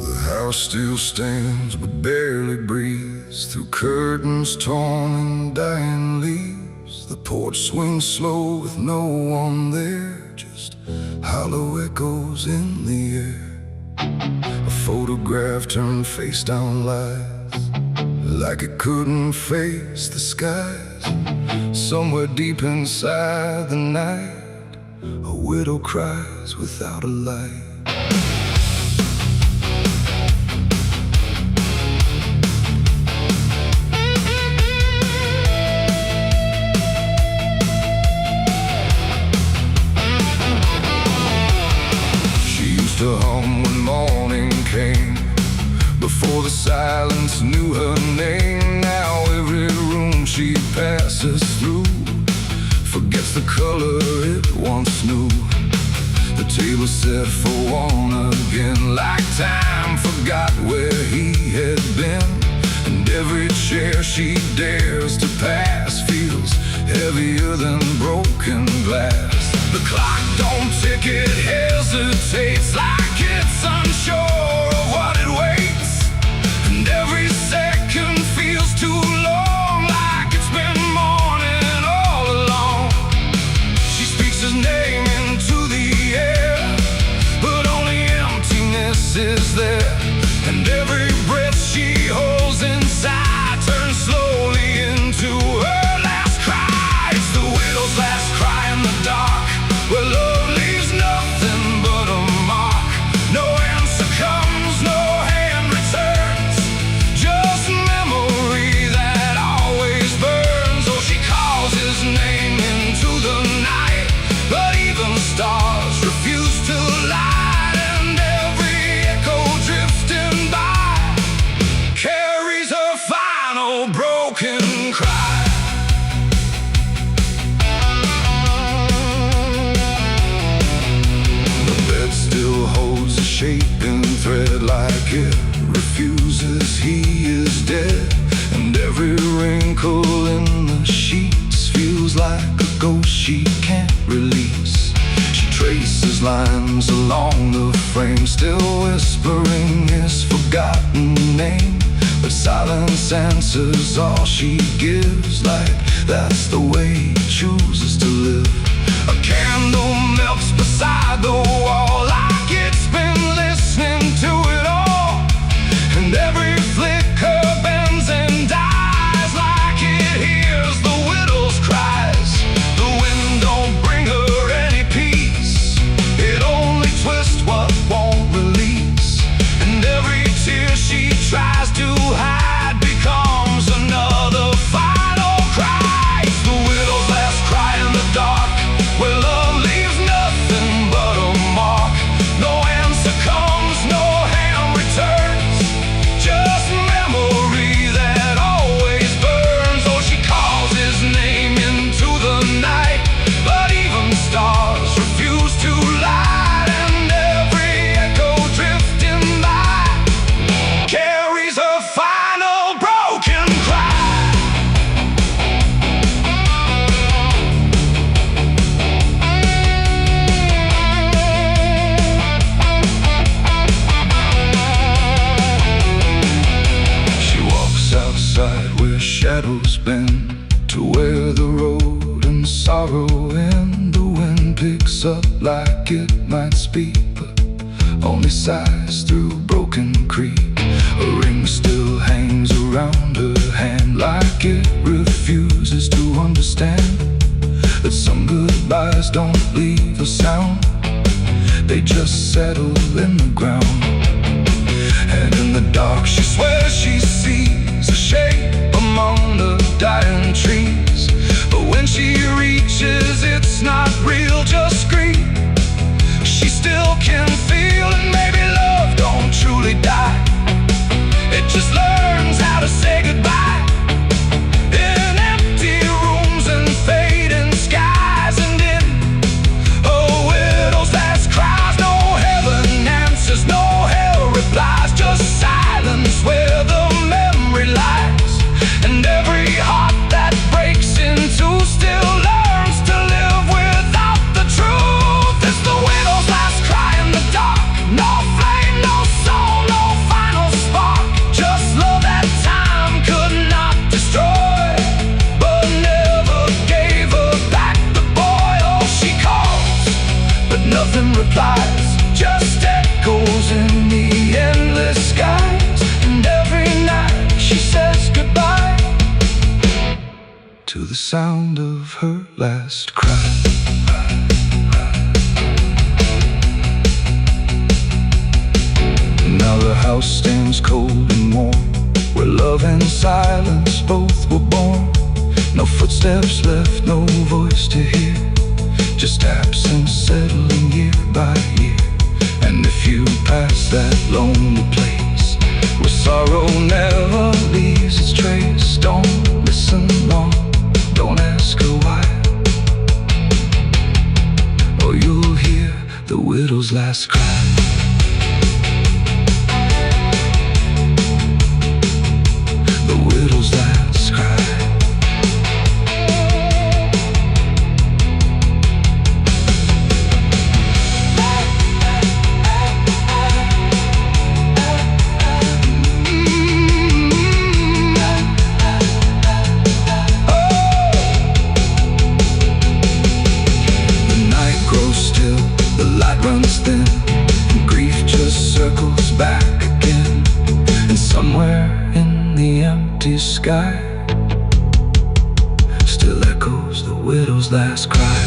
The house still stands but barely breathes through curtains torn and dying leaves. The porch swings slow with no one there, just hollow echoes in the air. A photograph turned face down lies, like it couldn't face the skies. Somewhere deep inside the night, a widow cries without a light. To hum when morning came, before the silence knew her name. Now every room she passes through forgets the color it once knew. The table set for one again, like time forgot where he had been. And every chair she dares to pass feels heavier than broken glass. The clock don't tick, it hesitates, like it's unsure of what it waits. And every second feels too long, like it's been morning all along. She speaks his name into the air, but only emptiness is there. And every breath she holds inside turns slowly into her last cry. It's the widow's last cry in the dark, where love leaves nothing but a mark. No answer comes, no hand returns, just memory that always burns. Oh, she calls his name into the night, but even stars refuse to light. And every echo drifting by carries her final broken cry. Holds a shaping thread, like it refuses he is dead. And every wrinkle in the sheets feels like a ghost she can't release. She traces lines along the frame, still whispering his forgotten name. But silence answers all she gives, like that's the way he chooses to live. A candle melts beside the wall, like it's been listening to it all. And every flicker bends and dies, like it hears the widow's cries. The wind don't bring her any peace, it only twists what won't release. And every tear she tries to hide becomes another final cry. It's the widow's last cry in the dark, where love leaves nothing but a mark. No answer comes, no hand returns, just memory that always burns. Oh, she calls his name into the night, but even stars refuse to light. And every echo drifting by carries her final broken cry. Outside where shadows bend, to where the road and sorrow end. The wind picks up like it might speak, but only sighs through broken creek. A ring still hangs around her hand, like it refuses to understand that some goodbyes don't leave a sound, they just settle in the ground. And in the dark she swears she sees a shape among the dying trees. But when she reaches, it's not real, just grief. She still can feel, and maybe love don't truly die, it just learns how to say goodbye. In empty rooms and fading skies, and in a widow's last cries, no heaven answers, no hell replies, just silence where the memory lies. And every heart that breaks in sound of her last cry. Now the house stands cold and warm, where love and silence both were born. No footsteps left, no voice to hear, just absence settling year by year. And if you pass that lonely place where sorrow never leaves its trace, don't listen long, don't ask her why, or you'll hear the widow's last cry. The widow's last cry. Runs thin, and grief just circles back again. And somewhere in the empty sky still echoes the widow's last cry.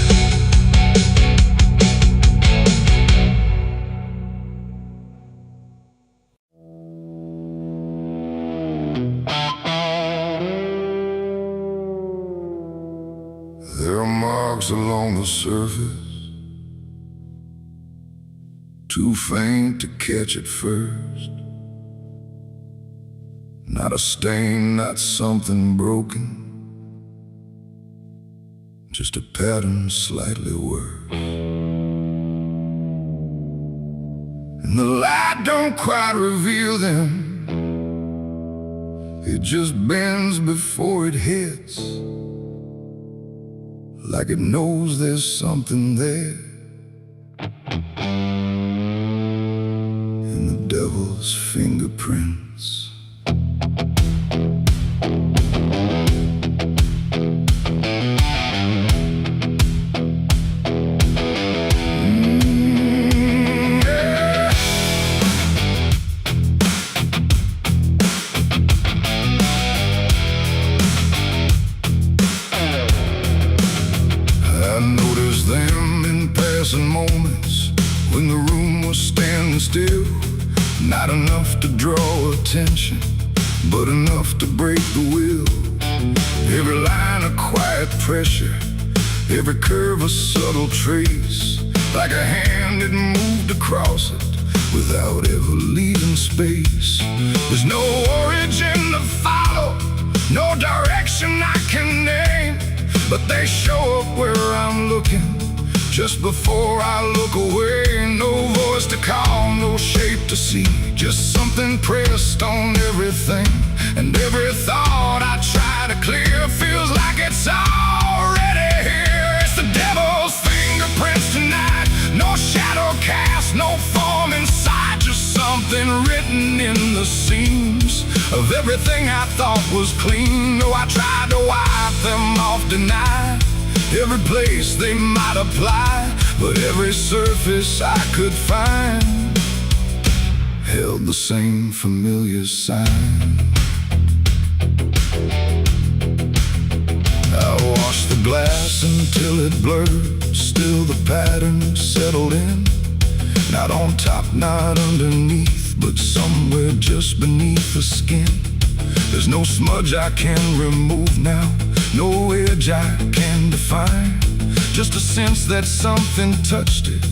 There are marks along the surface, too faint to catch at first. Not a stain, not something broken, just a pattern slightly worse. And the light don't quite reveal them, it just bends before it hits, like it knows there's something there. Devil's fingerprints. Yeah. I noticed them in passing moments when the room was standing still. Not enough to draw attention, but enough to break the will. Every line a quiet pressure, every curve a subtle trace, like a hand had moved across it without ever leaving space. There's no origin to follow, no direction I can name, but they show up where I'm looking, just before I look away. No voice to call, no shape to see, just something pressed on everything. And every thought I try to clear feels like it's already here. It's the devil's fingerprints tonight, no shadow cast, no form inside, just something written in the seams of everything I thought was clean. No, I tried to wipe them off, deny every place they might apply, but every surface I could find held the same familiar sign. I washed the glass until it blurred, still the pattern settled in. Not on top, not underneath, but somewhere just beneath the skin. There's no smudge I can remove now, no edge I can define, just a sense that something touched it,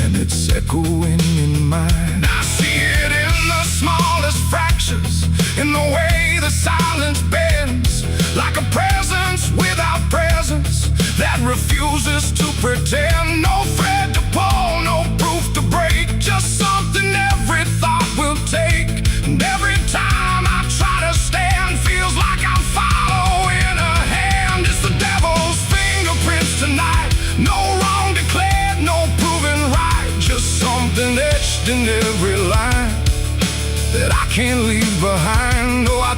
and it's echoing in mine. I see it in the smallest fractures, in the way the silence bends, like a presence without presence that refuses to pretend. No thread to pull, no proof to break, just something every thought will take. And every time I try to stand, feels like I'm following a hand. It's the devil's fingerprints tonight, no wrong declared, no proven right, just something etched in every line that I can't leave behind. Oh, I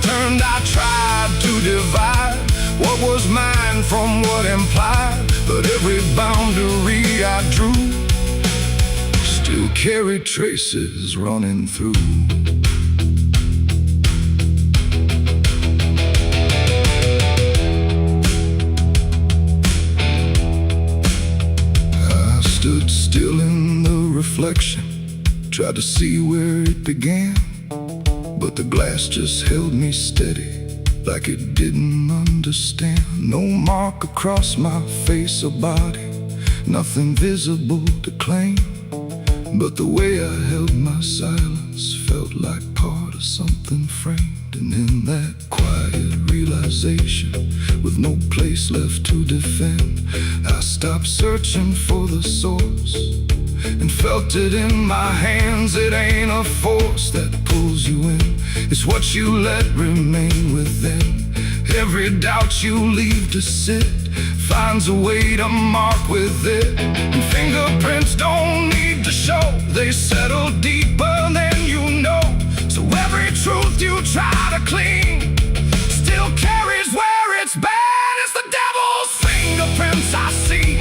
tried to divide what was mine from what implied, but every boundary I drew still carried traces running through. reflection, tried to see where it began, but the glass just held me steady, like it didn't understand. No mark across my face or body, nothing visible to claim, but the way I held my silence felt like part of something framed. And in that quiet realization, with no place left to defend, I stopped searching for the source and felt it in my hands. It ain't a force that pulls you in, it's what you let remain within. Every doubt you leave to sit finds a way to mark with it. And fingerprints don't need to show, they settle deeper than you know. So every truth you try to clean still carries where it's been. It's the devil's fingerprints I see,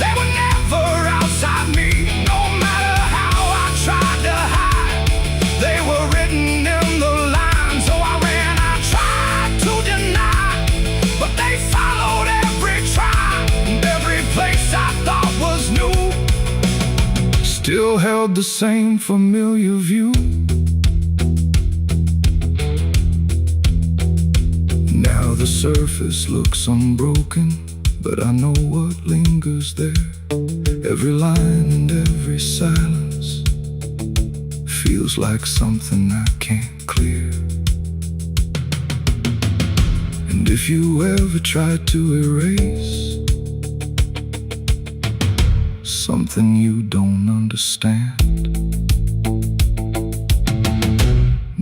they were never outside me. No matter how I tried to hide, they were written in the line. So I ran, I tried to deny, but they followed every try. And every place I thought was new still held the same familiar view. Now the surface looks unbroken, but I know what lingers there. Every line and every silence feels like something I can't clear. And if you ever try to erase something you don't understand,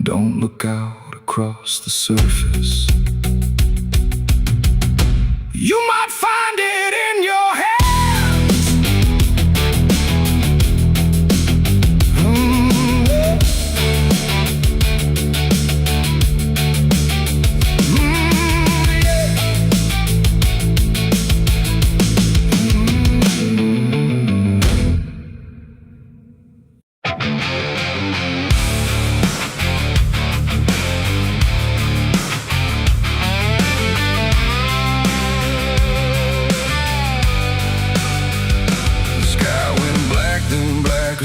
don't look out across the surface. You might find it in your hands.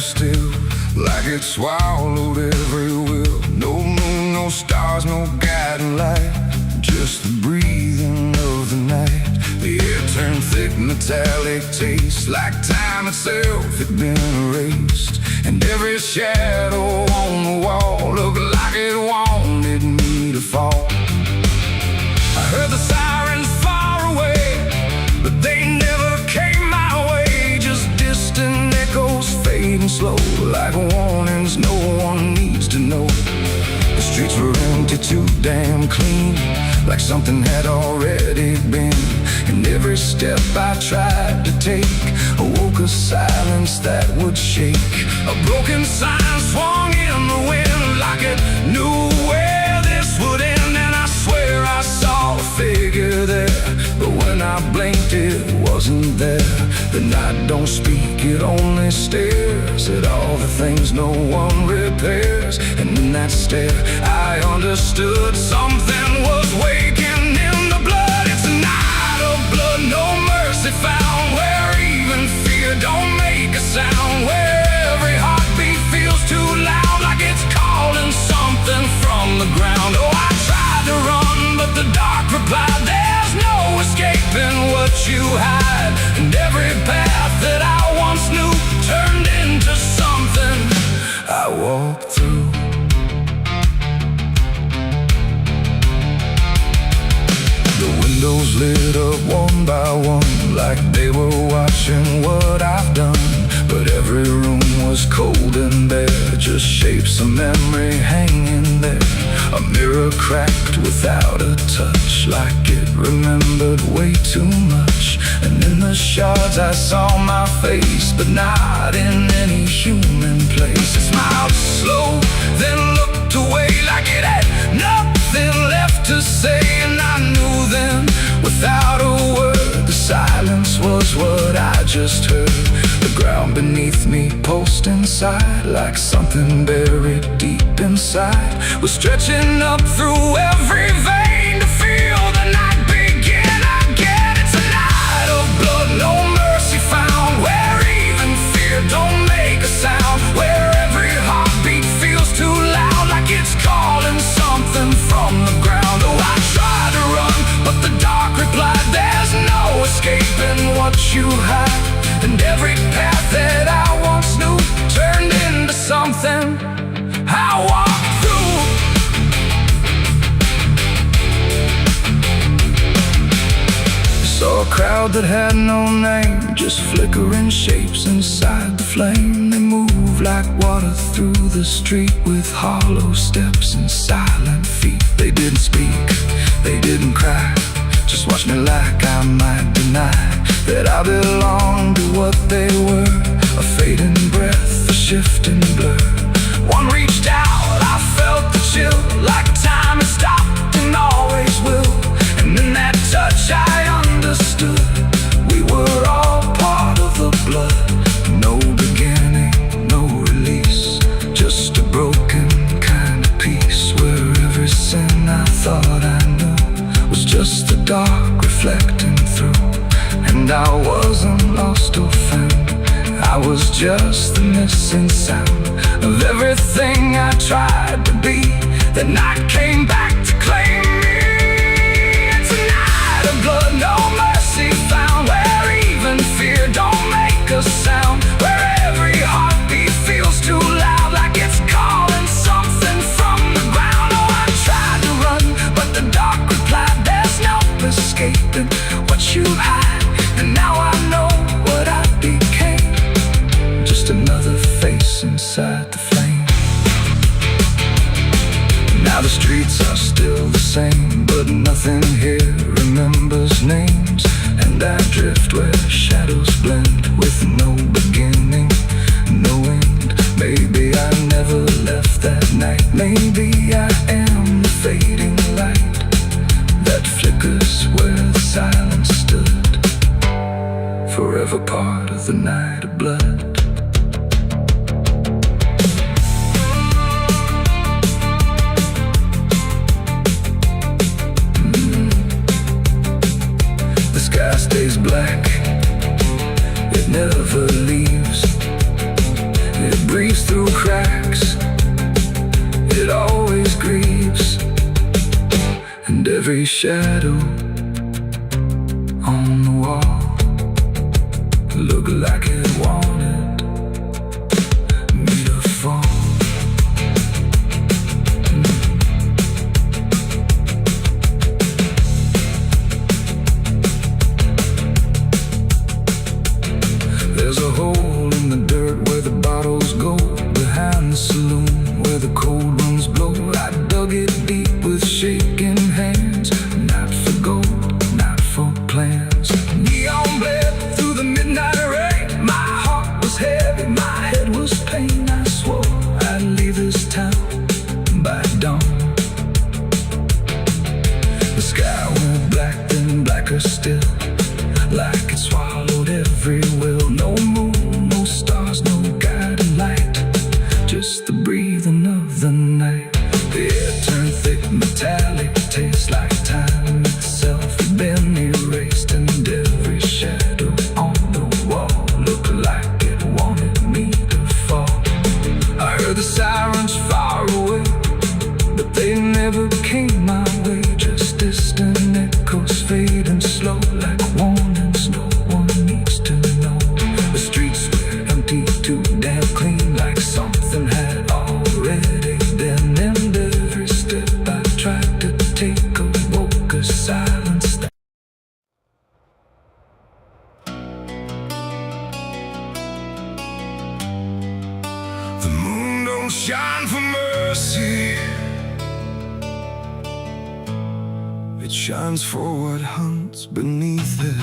Still, like it swallowed every will. No moon, no stars, no guiding light, just the breathing of the night. The air turned thick, metallic taste, like time itself had been erased. And every shadow on the wall looked like it wanted me to fall. I heard the sirens far away, but they never came my way. Just distant echoes fading slow, like warnings no one needs to know. The streets were empty, too damn clean, like something had already been. And every step I tried to take awoke a silence that would shake. A broken sign swung in the wind, like it knew where this would end. And I swear I saw a figure there, but when I blinked it wasn't there. The night don't speak, it only stares at all the things no one repairs. And in that stare I understood something was waking in the blood. It's a night of blood, no mercy found, where even fear don't make a sound, where every heartbeat feels too loud, like it's calling something from the ground. Oh, I tried to run, but the dark replied, there's no escaping what you hide. And every path that I once knew turned into something I walked through. The windows lit up one by one, like they were watching what I've done. But every room was cold and bare, just shapes of memory hanging there. A mirror cracked without a touch, like it remembered way too much. And in the shards I saw my face, but not in any human place. It smiled slow, then looked away, like it had nothing left to say. And I knew then, without a word, the silence was what I just heard. The ground beneath me pulsed inside, like something buried deep inside was stretching up through every vein to feel the night begin again. It's a night of blood, no mercy found, where even fear don't make a sound. cloud that had no name, just flickering shapes inside the flame. They moved like water through the street, with hollow steps and silent feet. They didn't speak, they didn't cry, just watched me like I might deny that I belonged to what they were. A fading breath, a shifting blur. One reached out, I felt the chill, like time had stopped and always will. And in that touch I understood, we were all part of the blood. No beginning, no release, just a broken kind of peace, where every sin I thought I knew was just the dark reflecting through. And I wasn't lost or found, I was just the missing sound of everything I tried to be. The night came back to claim me. It's a night of blood, no mercy found, where even fear don't make a sound, where every heartbeat feels too loud, like it's calling something from the ground. Oh, I tried to run, but the dark replied, there's no escaping what you hide. And now I know what I became, just another face inside the flame. Now the streets are still the same, but nothing here remembers names. And I drift where shadows blend, with no beginning, no end. Maybe I never left that night, maybe I am the fading light that flickers where the silence stood, forever part of the night of blood. The sky stays black, it never leaves. It breathes through cracks, it always grieves. And every shadow on the wall looked like it wanted me to fall. There's a hole in the dirt where the bottles go, behind the saloon where the cold winds blow. I dug it deep with shaking hands, not for gold, not for plans. Neon bled through the midnight rain, my heart was heavy, my head was pain. I swore I'd leave this town by dawn. The sky went black, then blacker still, like it swallowed every will. No moon, no stars, no guiding light, just the breathing of the night. The air turned thick, metallic, tastes like time itself had been erased. And every shadow on the wall looked like it wanted me to fall. I heard the sirens far away, but they never came my way. Just distant echoes fading slow, like warnings no one needs to know. The streets were empty, too damn clean, like something had already been. And every step I tried to take awoke a silence. The moon don't shine for mercy, it shines for what hunts beneath it.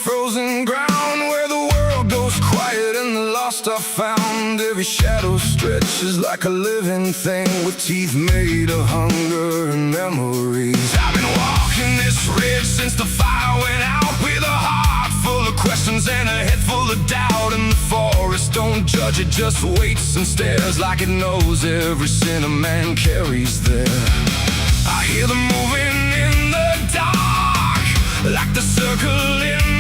Frozen ground where the world goes quiet and the lost are found. Every shadow stretches like a living thing, with teeth made of hunger and memories. I've been walking this ridge since the fire went out, with a heart full of questions and a head full of doubt. And the forest don't judge, it just waits and stares, like it knows every sin a man carries there. I hear them moving in the dark, like the circle in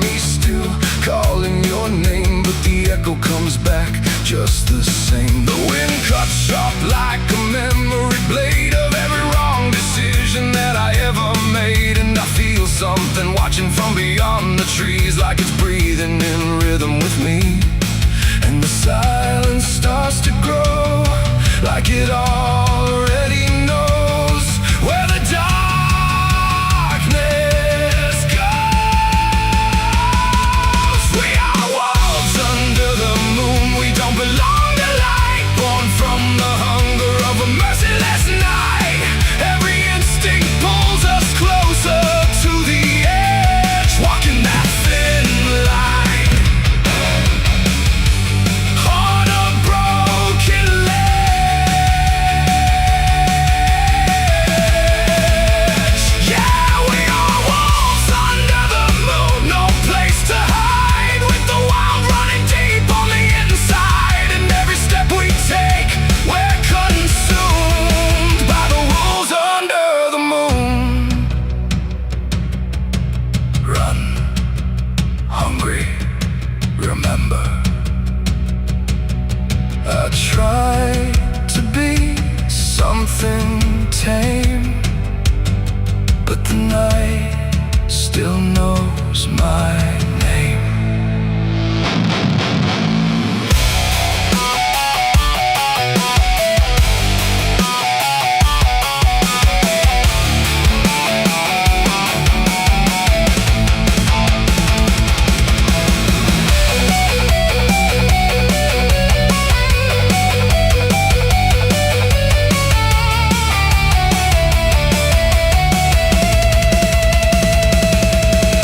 me still, calling your name, but the echo comes back just the same. The wind cuts sharp like a memory blade of every wrong decision that I ever made. And I feel something watching from beyond the trees, like it's breathing in rhythm with me. And the silence starts to grow, like it already knows where the darkness goes. We are wolves under the moon. We don't belong to light, born from the hunger of a merciless night. Every instinct pulls us closer to the edge, walking that thin line on a broken ledge. Yeah, we are wolves under the moon, no place to hide, with the wild running deep on the inside. And every step we take, we're consumed by the wolves under the moon. Run, hungry, remember. I try to be something tame, but the night still knows my name.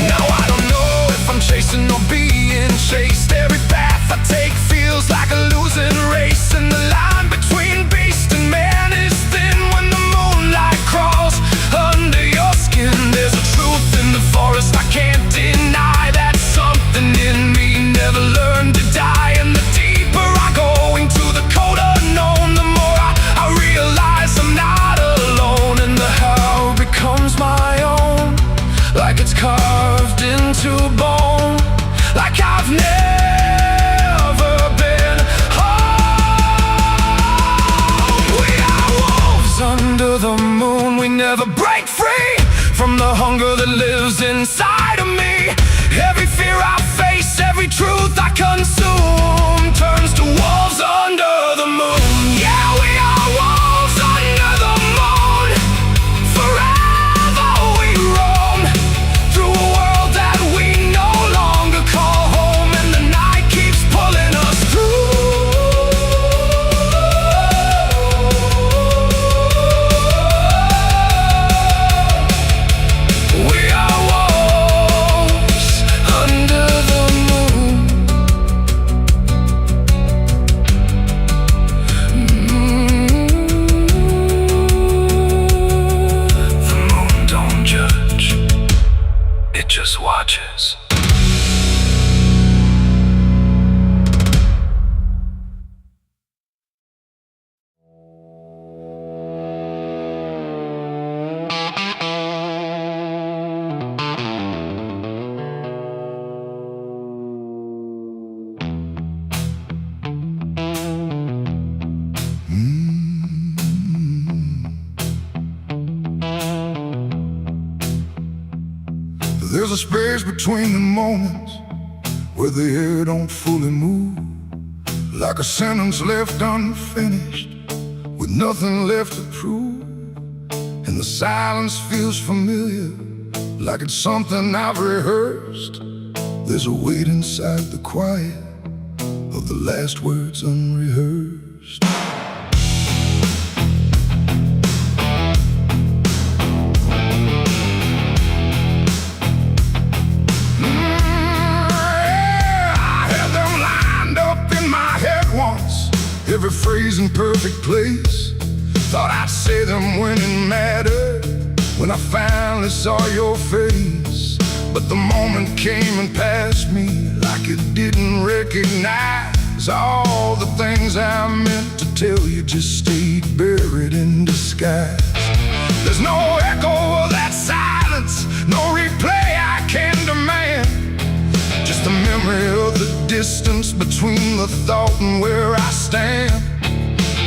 Now I don't know if I'm chasing or being chased. Every path I take feels like a losing race, and the line between beast and man is thin when the moonlight crawls under your skin. There's a truth in the forest I can't deny, that something in me never learned to die. And the deeper I go into the cold unknown, the more I realize I'm not alone. And the how becomes my own, like it's carved into bone, like I've never been home. We are wolves under the moon. We never break free from the hunger that lives inside of me. Every fear I face, every truth I consume, turns to wolves under the moon. Yeah, we are wolves under the moon. Forever we roam through a world that we no longer call home, and the night keeps pulling us through. We are wolves under the moon. The moon don't judge, it just watches. There's a space between the moments where the air don't fully move, like a sentence left unfinished with nothing left to prove. And the silence feels familiar, like it's something I've rehearsed. There's a weight inside the quiet of the last words unrehearsed. Every phrase in perfect place, thought I'd say them when it mattered, when I finally saw your face. But the moment came and passed me like it didn't recognize all the things I meant to tell you just stayed buried in disguise. There's no echo of that silence, no replay I can demand. distance between the thought and where I stand.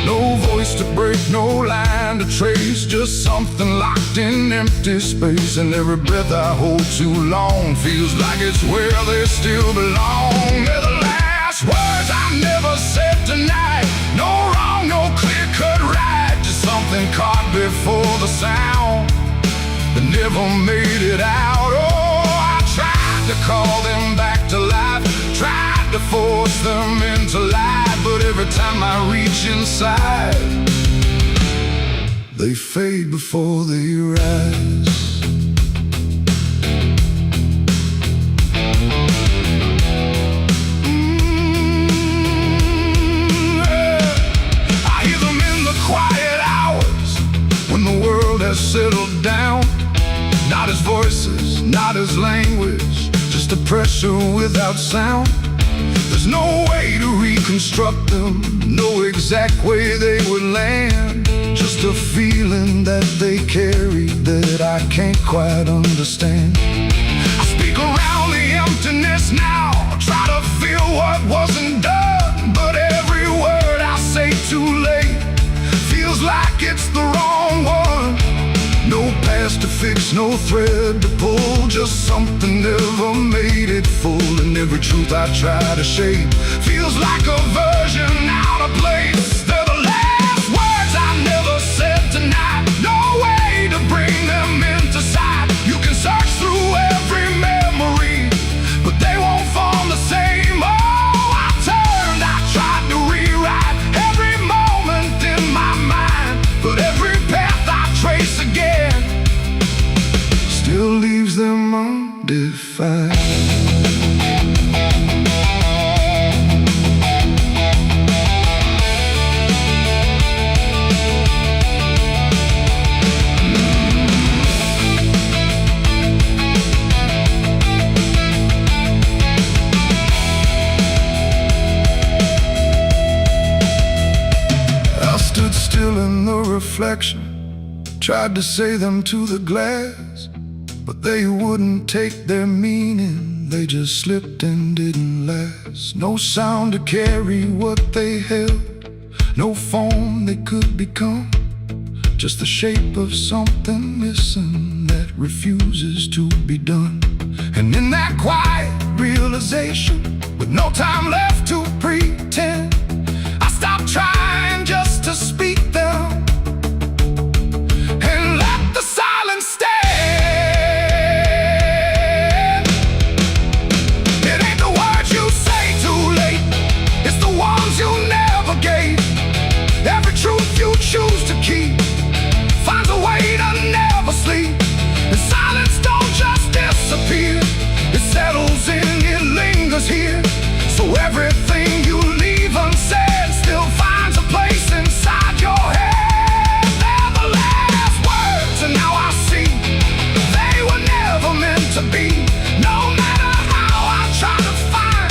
No voice to break, no line to trace, just something locked in empty space. And every breath I hold too long feels like it's where they still belong. They're the last words I never said tonight. No wrong, no clear-cut right, just something caught before the sound that never made it out. Oh, I tried to call them back to life, tried to force them into life, but every time I reach inside, they fade before they rise. I hear them in the quiet hours when the world has settled down. Not as voices, not as language, just a pressure without sound. There's no way to reconstruct them, no exact way they would land. Just a feeling that they carry that I can't quite understand. I speak around the emptiness now, try to feel what wasn't done, but every word I say too late feels like it's the wrong one. No past to fix, no thread to pull, just something never made it full. And every truth I try to shape feels like a version out of place. They're the last words I never said tonight. No way to bring them into sight. You can search through every memory, but they won't form the same. Oh, I turned, I tried to rewrite every moment in my mind, but every path I trace again still leaves them undefined. I stood still in the reflection, tried to say them to the glass, but they wouldn't take their meaning, they just slipped and didn't last. No sound to carry what they held, no form they could become, just the shape of something missing that refuses to be done. And in that quiet realization, with no time left to pretend, I stopped trying just to speak them and let the silence stand. Choose to keep finds a way to never sleep. And silence don't just disappear, it settles in, it lingers here. So everything you leave unsaid still finds a place inside your head. They're the last words, and now I see they were never meant to be. No matter how I try to find,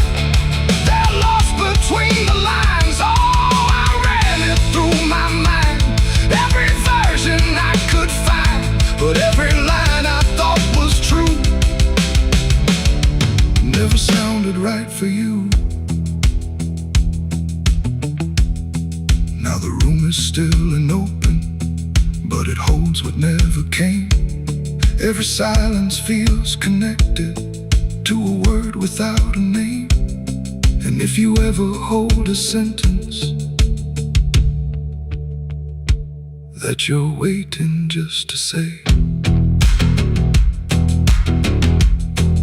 they're lost between the lines. Oh, I ran it through my mind, every version I could find, but every line I thought was true never sounded right for you. Now the room is still and open, but it holds what never came. Every silence feels connected to a word without a name. And if you ever hold a sentence that you're waiting just to say,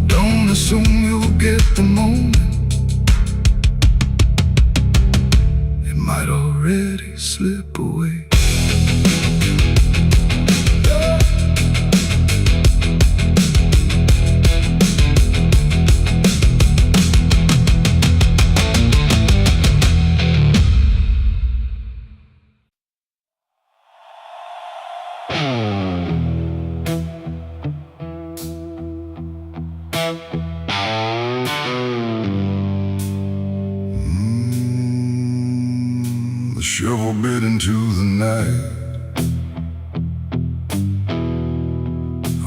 don't assume you'll get the moment, it might already slip away. The shovel bit into the night,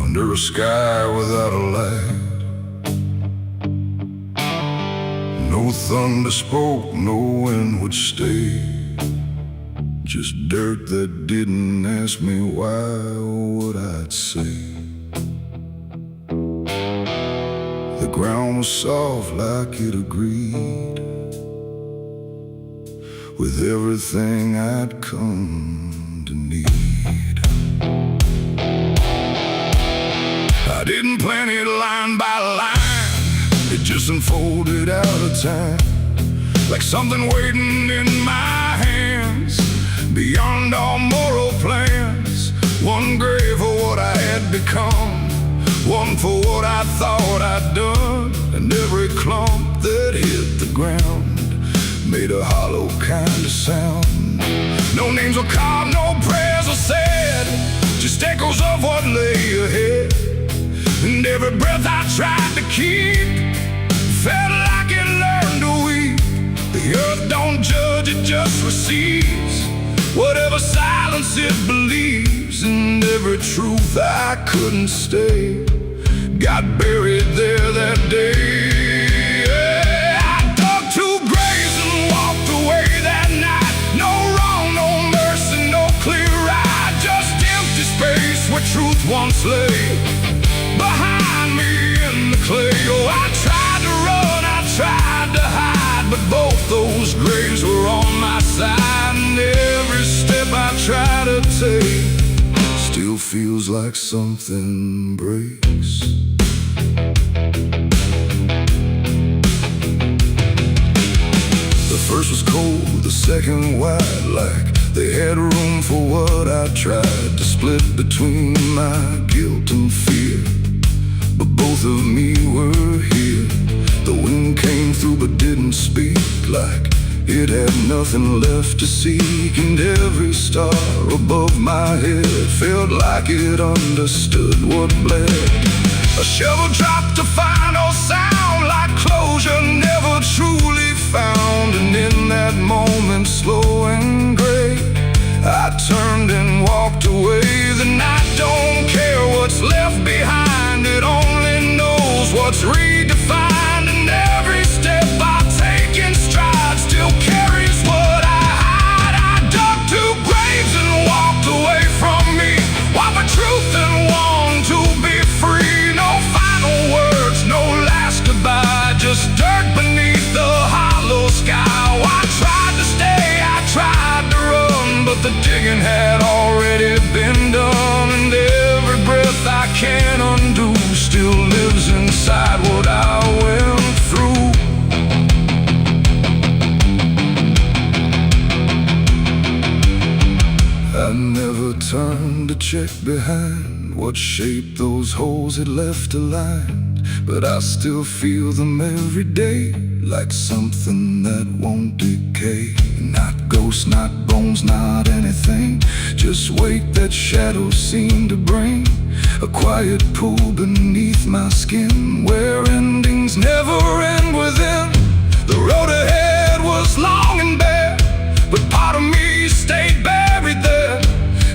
under a sky without a light. No thunder spoke, no wind would stay. Just dirt that didn't ask me why or what I'd say. The ground was soft like it agreed with everything I'd come to need. I didn't plan it line by line, it just unfolded out of time, like something waiting in my hands, beyond all moral plans. One grave for what I had become, one for what I thought I'd done, and every clump that hit the ground made a hollow kind of sound. No names were carved, no prayers were said, just echoes of what lay ahead. And every breath I tried to keep felt like it learned to weep. The earth don't judge, it just receives whatever silence it believes. And every truth I couldn't stay got buried there that day. I dug 2 graves and walked away that night. No wrong, no mercy, no clear ride, just empty space where truth once lay behind me in the clay. Oh, I tried to run, I tried to hide, but both those graves were on my side. And every step I try to take still feels like something breaks. The first was cold, the second wide, like they had room for what I tried to split between my guilt and fear. But both of me were here. The wind came through but didn't speak, like it had nothing left to seek. And every star above my head felt like it understood what bled. A shovel dropped to final sound, like closure never truly found. And in that moment, slow and gray, I turned and walked away. The night don't care what's left behind, it only knows what's redefined. And every step I take in stride still carries what I hide. I dug 2 graves and walked away from me, one for truth and one to be free. No final words, no last goodbye, just dirt beneath the hollow sky. Oh, I tried to stay, I tried to run, but the digging had already been done. And every breath I can't undo still lives inside what I went through. I never turned to check behind what shape those holes had left aligned, but I still feel them every day, like something that won't decay. Not ghosts, not bones, not anything, just weight that shadows seem to bring. A quiet pool beneath my skin, where endings never end within. The road ahead was long and bare, but part of me stayed buried there.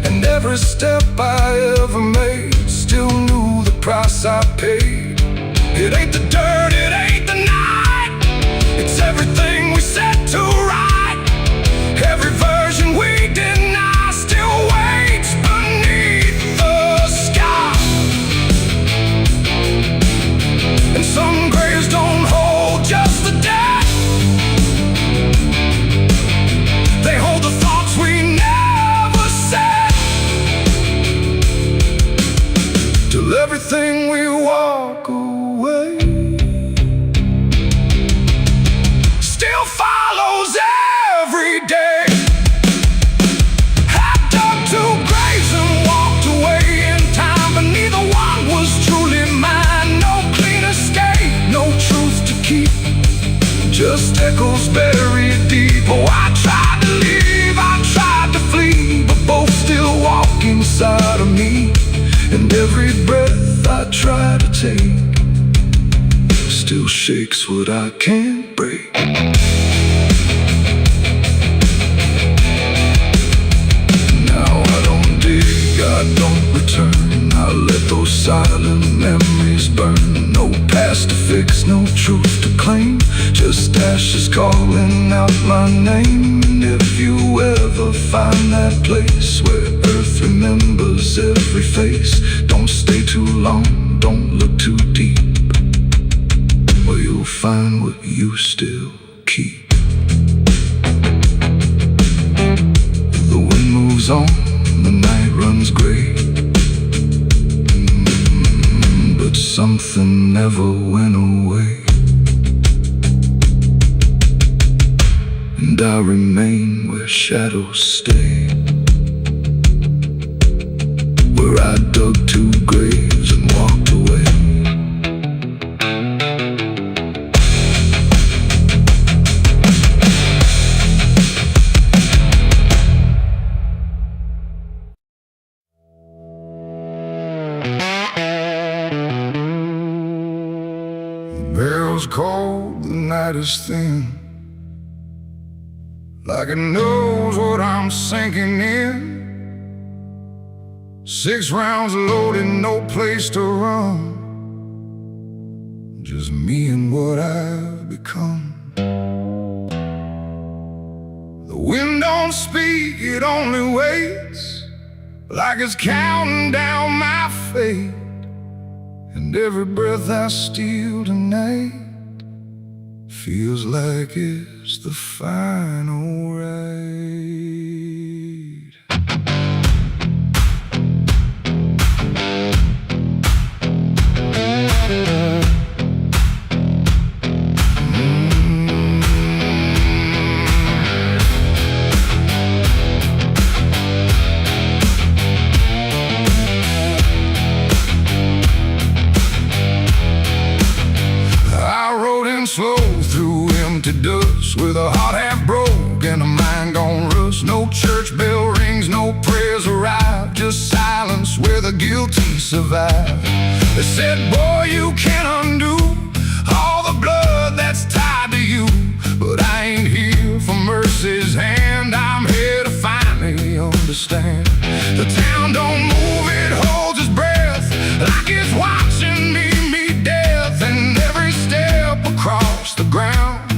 And every step I ever made still knew the price I paid. It ain't the dirt, it ain't the night, it's everything we set to right. Every version we deny still waits beneath the sky. And some graves don't hold just the dead, they hold the thoughts we never said. Till everything we walk away still follows every day. I dug 2 graves and walked away in time, but neither one was truly mine. No clean escape, no truth to keep, just echoes buried deep. Oh, I tried to leave, I tried to flee, but both still walk inside of me. And every breath I try to take still shakes what I can't break. Now I don't dig, I don't return, I let those silent memories burn. No past to fix, no truth to claim, just ashes calling out my name. And if you ever find that place where earth remembers every face, don't stay too long, don't look too deep, or you'll find what you still keep. The wind moves on, the night runs gray, but something never went away. And I remain where shadows stay, where I dug 2 graves and walked away. The bell's cold, the night is thin, like it knows what I'm sinking in. 6 rounds loaded, no place to run, just me and what I've become. The wind don't speak, it only waits, like it's counting down my fate. And every breath I steal tonight feels like it's the final ride. Slow through empty dust, with a heart half broke and a mind gone rust. No church bell rings, no prayers arrive, just silence where the guilty survive. They said, boy, you can't undo all the blood that's tied to you, but I ain't here for mercy's hand, I'm here to finally understand. The town don't move, it holds its breath, like it's watching me meet death. And every step across the ground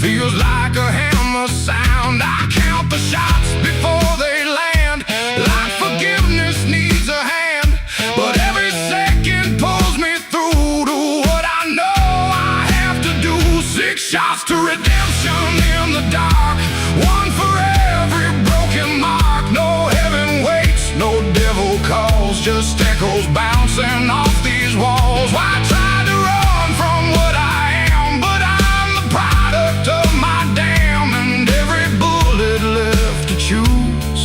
feels like a hammer sound. I count the shots before they land, like forgiveness needs a hand, but every second pulls me through to what I know I have to do. 6 shots to redemption in the dark, 1 for every broken mark. No heaven waits, no devil calls, just echoes bouncing off these walls. Why try to run from what I am, but I'm the product of my damn. And every bullet left to choose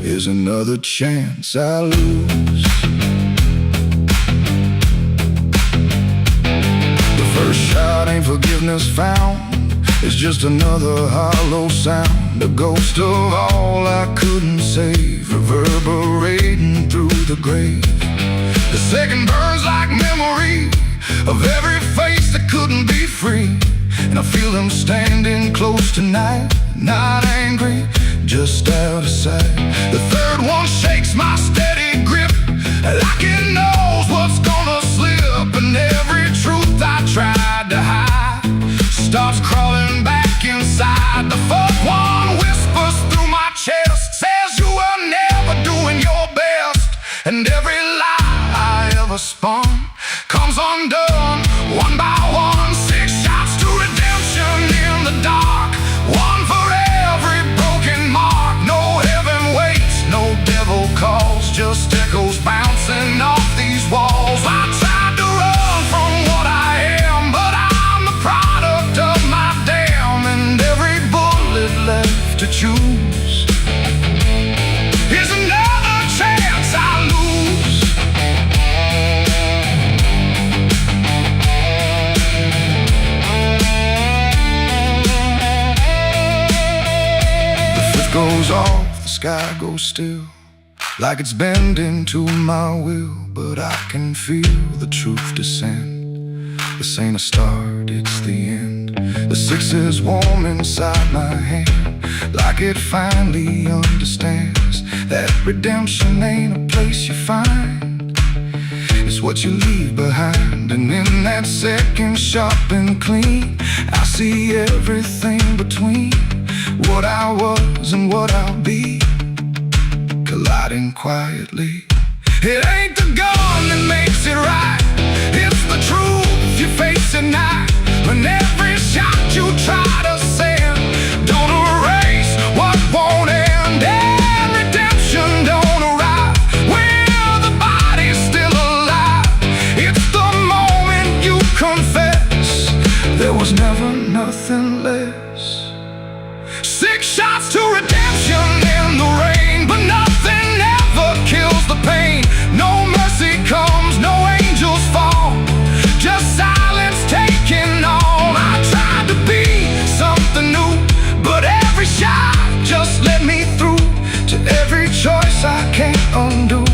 is another chance I lose. The first shot ain't forgiveness found, it's just another hollow sound, a ghost of all I couldn't save, reverberating through the grave. The second burns like memory of every face that couldn't be free, and I feel them standing close tonight, not angry, just out of sight. The third one shakes my steady grip, like it knows what's gonna slip, and every truth I tried to hide starts crawling back inside. The fourth one whispers through my chest, says you were never doing your best, and every lie I ever spun comes undone, one by one. 6 shots to redemption in the dark, 1 for every broken mark. No heaven waits, no devil calls, just echoes bouncing off these walls. I tried to run from what I am, but I'm the product of my damn. And every bullet left to choose is another chance I lose. The fifth goes off, the sky goes still, like it's bending to my will, but I can feel the truth descend. This ain't a start, it's the end. The 6 is warm inside my hand, like it finally understands that redemption ain't a place you find, it's what you leave behind. And in that second, sharp and clean, I see everything between what I was and what I'll be, colliding quietly. It ain't the gun that makes it right, it's the truth you face at night. When every shot you try to send don't erase what won't end, and redemption don't arrive when the body's still alive. It's the moment you confess there was never nothing less. 6 shots to redemption in the rain, but nothing ever kills the pain. No mercy comes, no angels fall, just silence taking all. I tried to be something new, but every shot just let me through to every choice I can't undo.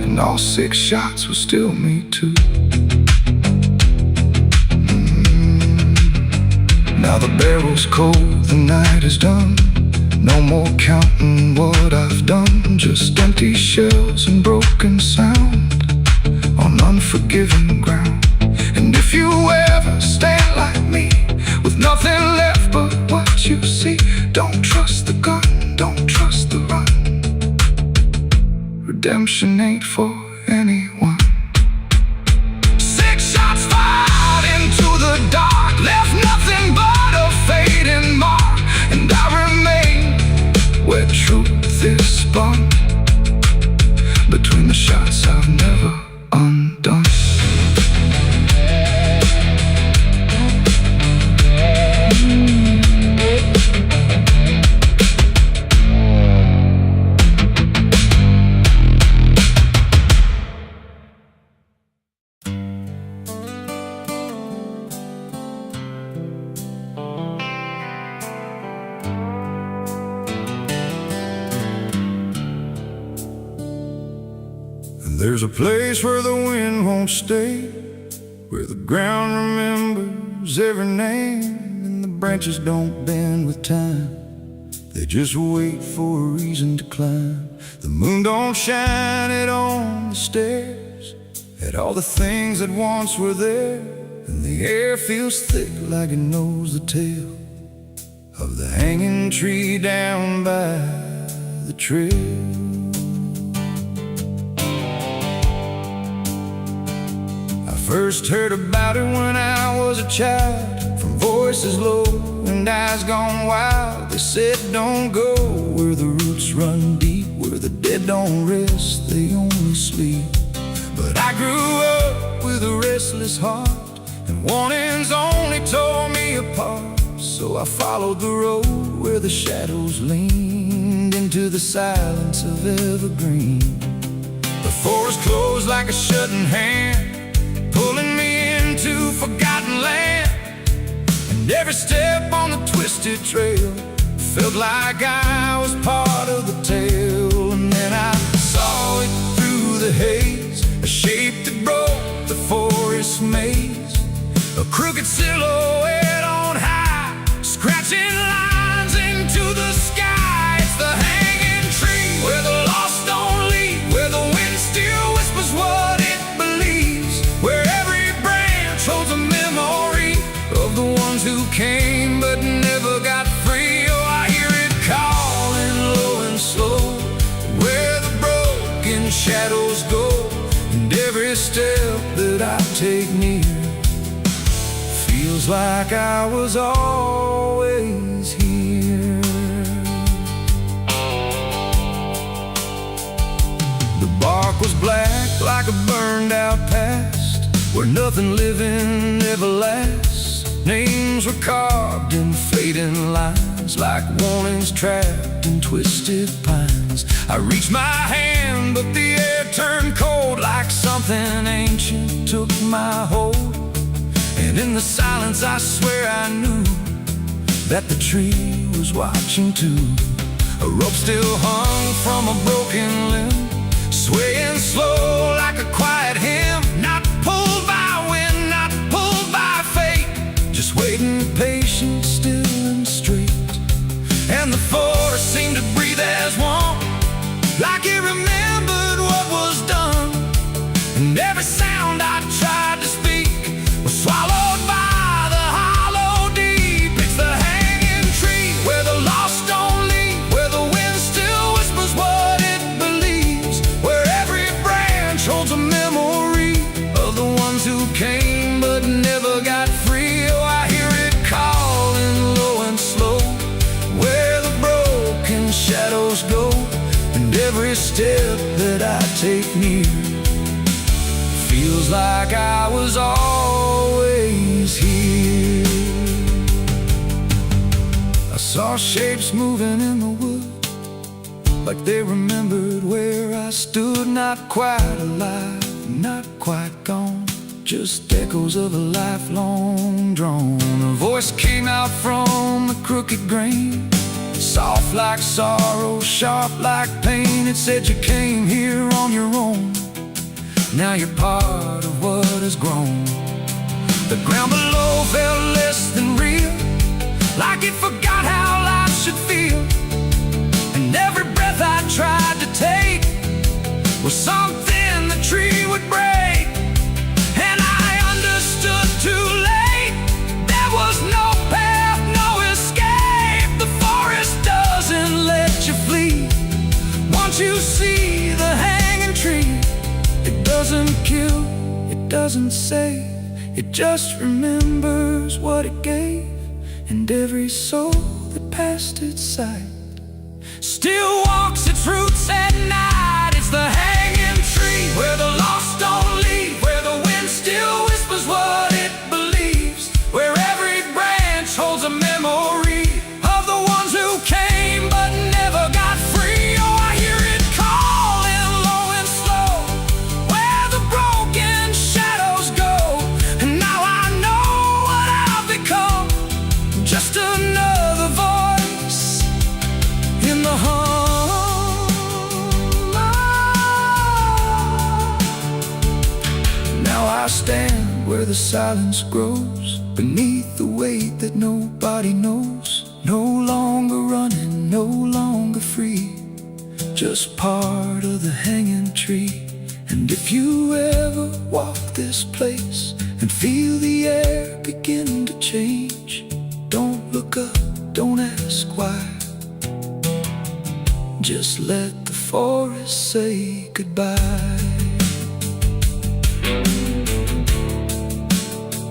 And all 6 shots were still me too. Now the barrel's cold, the night is done. No more counting what I've done, just empty shells and broken sound on unforgiving ground. And if you ever stand like me, with nothing left but what you see, don't trust the gun, don't trust the run. Redemption ain't for anyone. 6 shots fired into the dark, left nothing but a fading mark. And I remain where truth is spun, between the shots I've never undone. There's a place where the wind won't stay, where the ground remembers every name, and the branches don't bend with time, they just wait for a reason to climb. The moon don't shine it on the stairs, at all the things that once were there, and the air feels thick like it knows the tale of the hanging tree down by the trail. First heard about it when I was a child, from voices low and eyes gone wild. They said don't go where the roots run deep, where the dead don't rest, they only sleep. But I grew up with a restless heart, and warnings only tore me apart. So I followed the road where the shadows leaned into the silence of evergreen. The forest closed like a shutting hand, pulling me into forgotten land. And every step on the twisted trail felt like I was part of the tale. And then I saw it through the haze, a shape that broke the forest maze, a crooked silhouette on high, scratching lines into the sky. It's the hanging tree where the lost don't leave, where the wind still whispers what it believes, where every branch holds a memory of the ones who came but never got free. Oh, I hear it calling low and slow, where the broken shadows go, and every step that I take near feels like I was always here. The bark was black like a burned out past, where nothing living ever lasts. Names were carved in fading lines, like warnings trapped in twisted pines. I reached my hand, but the air turned cold, like something ancient took my hold. And in the silence I swear I knew that the tree was watching too. A rope still hung from a broken limb, swaying slow like a quiet hymn, not pulled by wind, not pulled by fate, just waiting patient, still and straight. And the forest seemed to breathe as one, like it remembered what was done. who came but never got free. Oh, I hear it calling low and slow, where the broken shadows go, and every step that I take near feels like I was always here. I saw shapes moving in the wood, like they remembered where I stood. Not quite alive, not quite gone, just echoes of a lifelong drone. A voice came out from the crooked grain, soft like sorrow, sharp like pain. It said you came here on your own, now you're part of what has grown. The ground below felt less than real, like it forgot how life should feel. And every breath I tried to take was something the tree would break. And I understood too late, there was no path, no escape. The forest doesn't let you flee. Once you see the hanging tree, it doesn't kill, it doesn't save, it just remembers what it gave. And every soul that passed its sight still walks its roots at night. It's the hanging tree, where the lost don't leave, where the wind still whispers what it believes, where every branch holds a memory of the ones who came but never got free. Oh, I hear it calling low and slow, where the broken shadows go. And now I know what I've become, just another voice in the hum. Now I stand where the silence grows, beneath the weight that nobody knows. No longer running, no longer free, just part of the hanging tree. And if you ever walk this place and feel the air begin to change, don't look up, don't ask why, just let the forest say goodbye.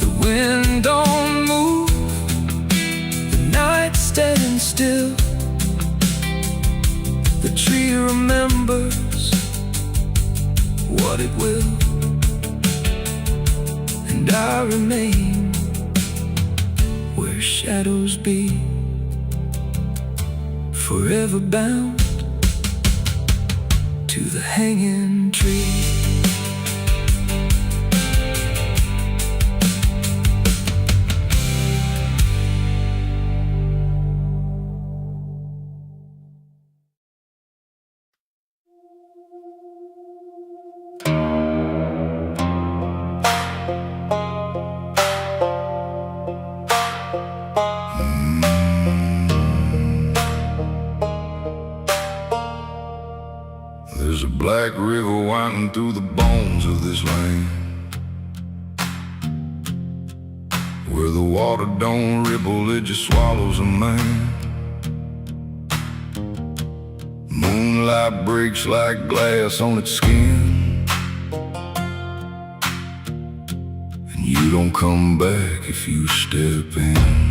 The wind don't move, the night's standing still. The tree remembers what it will, and I remain where shadows be, forever bound to the hanging tree. There's a black river winding through the bones of this land, where the water don't ripple, it just swallows a man. Moonlight breaks like glass on its skin, and you don't come back if you step in.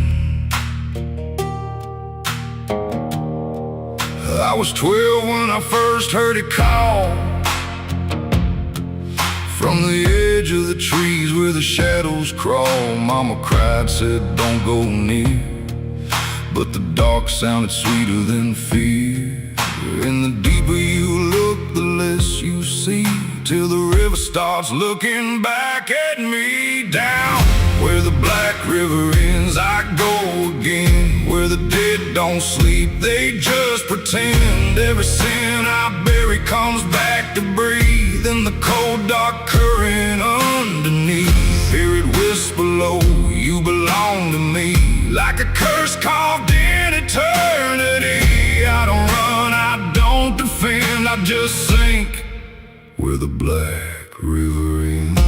I was 12 when I first heard it call, from the edge of the trees where the shadows crawl. Mama cried, said don't go near, but the dark sounded sweeter than fear. And the deeper you look, the less you see, till the river starts looking back at me. Down where the black river ends, I go again, where the dead don't sleep, they just pretend. Every sin I bury comes back to breathe in the cold dark current underneath. Hear it whisper low, you belong to me, like a curse carved in eternity. I don't run, I don't defend, I just sink where the black river ends.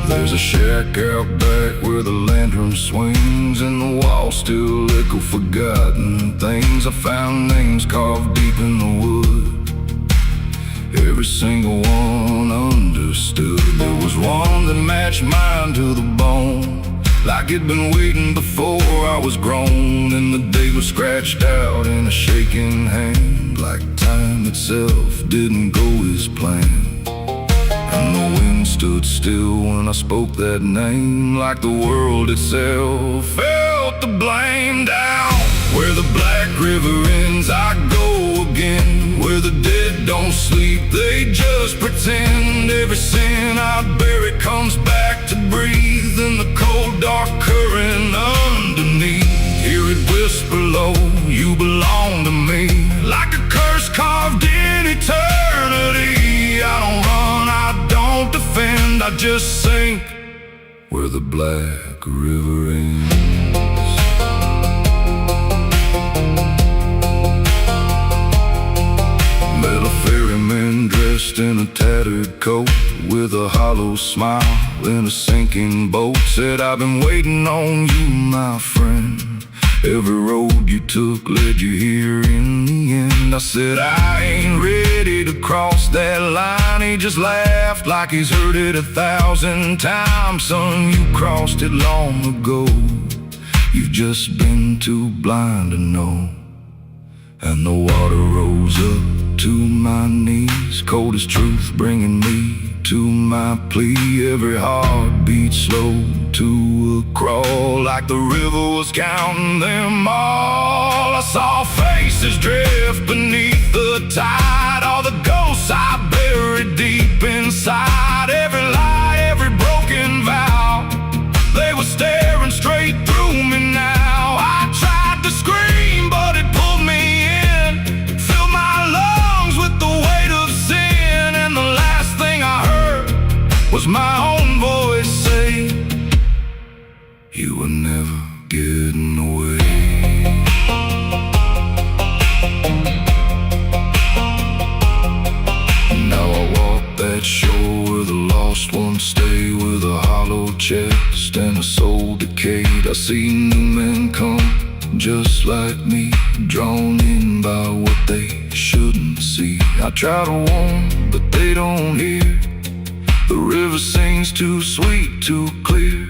There's a shack out back where the lantern swings, and the walls still echo forgotten things. I found names carved deep in the wood, every single one understood. There was one that matched mine to the bone, like it'd been waiting before I was grown. And the day was scratched out in a shaking hand, like time itself didn't go as planned. And the wind stood still when I spoke that name, like the world itself felt the blame. Down where the black river ends, I go again. Where the dead don't sleep, they just pretend. Every sin I bury comes back to breathe in the cold dark current underneath. Hear it whisper low, you belong to me, like a curse carved in eternity. I don't run, I don't defend, I just sink where the black river ends. Met a ferryman dressed in a tattered coat, with a hollow smile in a sinking boat. Said, I've been waiting on you, my friend. Every road you took led you here in the end. I said, I ain't ready to cross that line. He just laughed like he's heard it 1,000 times. Son, you crossed it long ago. You've just been too blind to know. And the water rose up to my knees, cold as truth, bringing me to my plea. Every heartbeat slow to a crawl, like the river was counting them all. I saw faces drift beneath the tide, all the ghosts I buried deep inside. Every lie, every broken vow, they were staring straight through me now. I tried to scream, but it pulled me in, filled my lungs with the weight of sin. And the last thing I heard was my own voice say, you were never getting away. Now I walk that shore where the lost ones stay, with a hollow chest and a soul decayed. I see new men come just like me, drawn in by what they shouldn't see. I try to warn, but they don't hear. The river sings too sweet, too clear,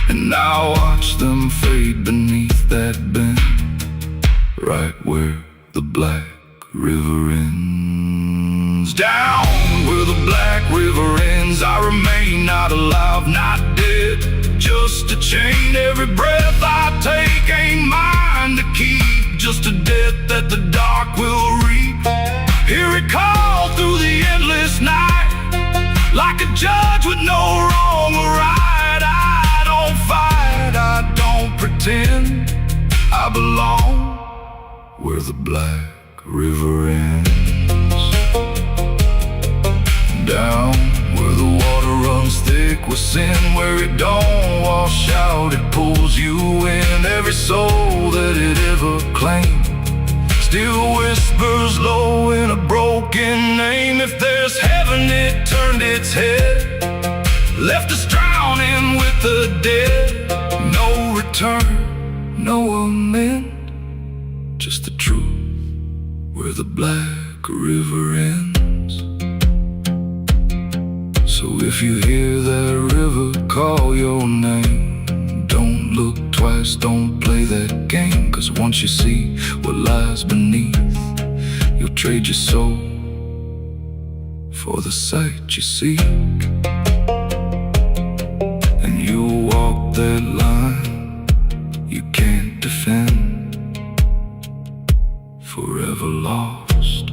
and I watch them fade beneath that bend, right where the black river ends. Down where the black river ends, I remain not alive, not dead, just a chain. Every breath I take ain't mine to keep, just a death that the dark will reap. Hear it call through the endless night, like a judge with no wrong or right. I don't fight, I don't pretend, I belong where the black river ends. Down where the water runs thick with sin, where it don't wash out, it pulls you in. Every soul that it ever claimed still whispers low in a broken name. If there's heaven, it turned its head, left us drowning with the dead. No return, no amend, just the truth where the black river ends. So if you hear that river call your name, don't look twice, don't play that game. Cause once you see what lies beneath, you'll trade your soul for the sight you seek. And you'll walk that line you can't defend, forever lost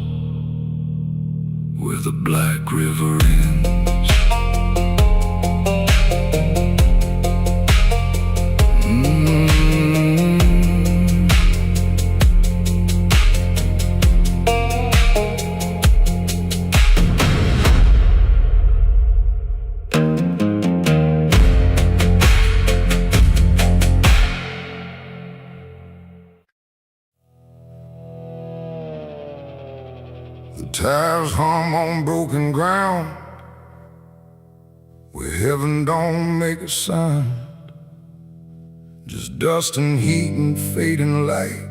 where the black river ends. The tires hum on broken ground, where heaven don't make a sound, just dust and heat and fading light,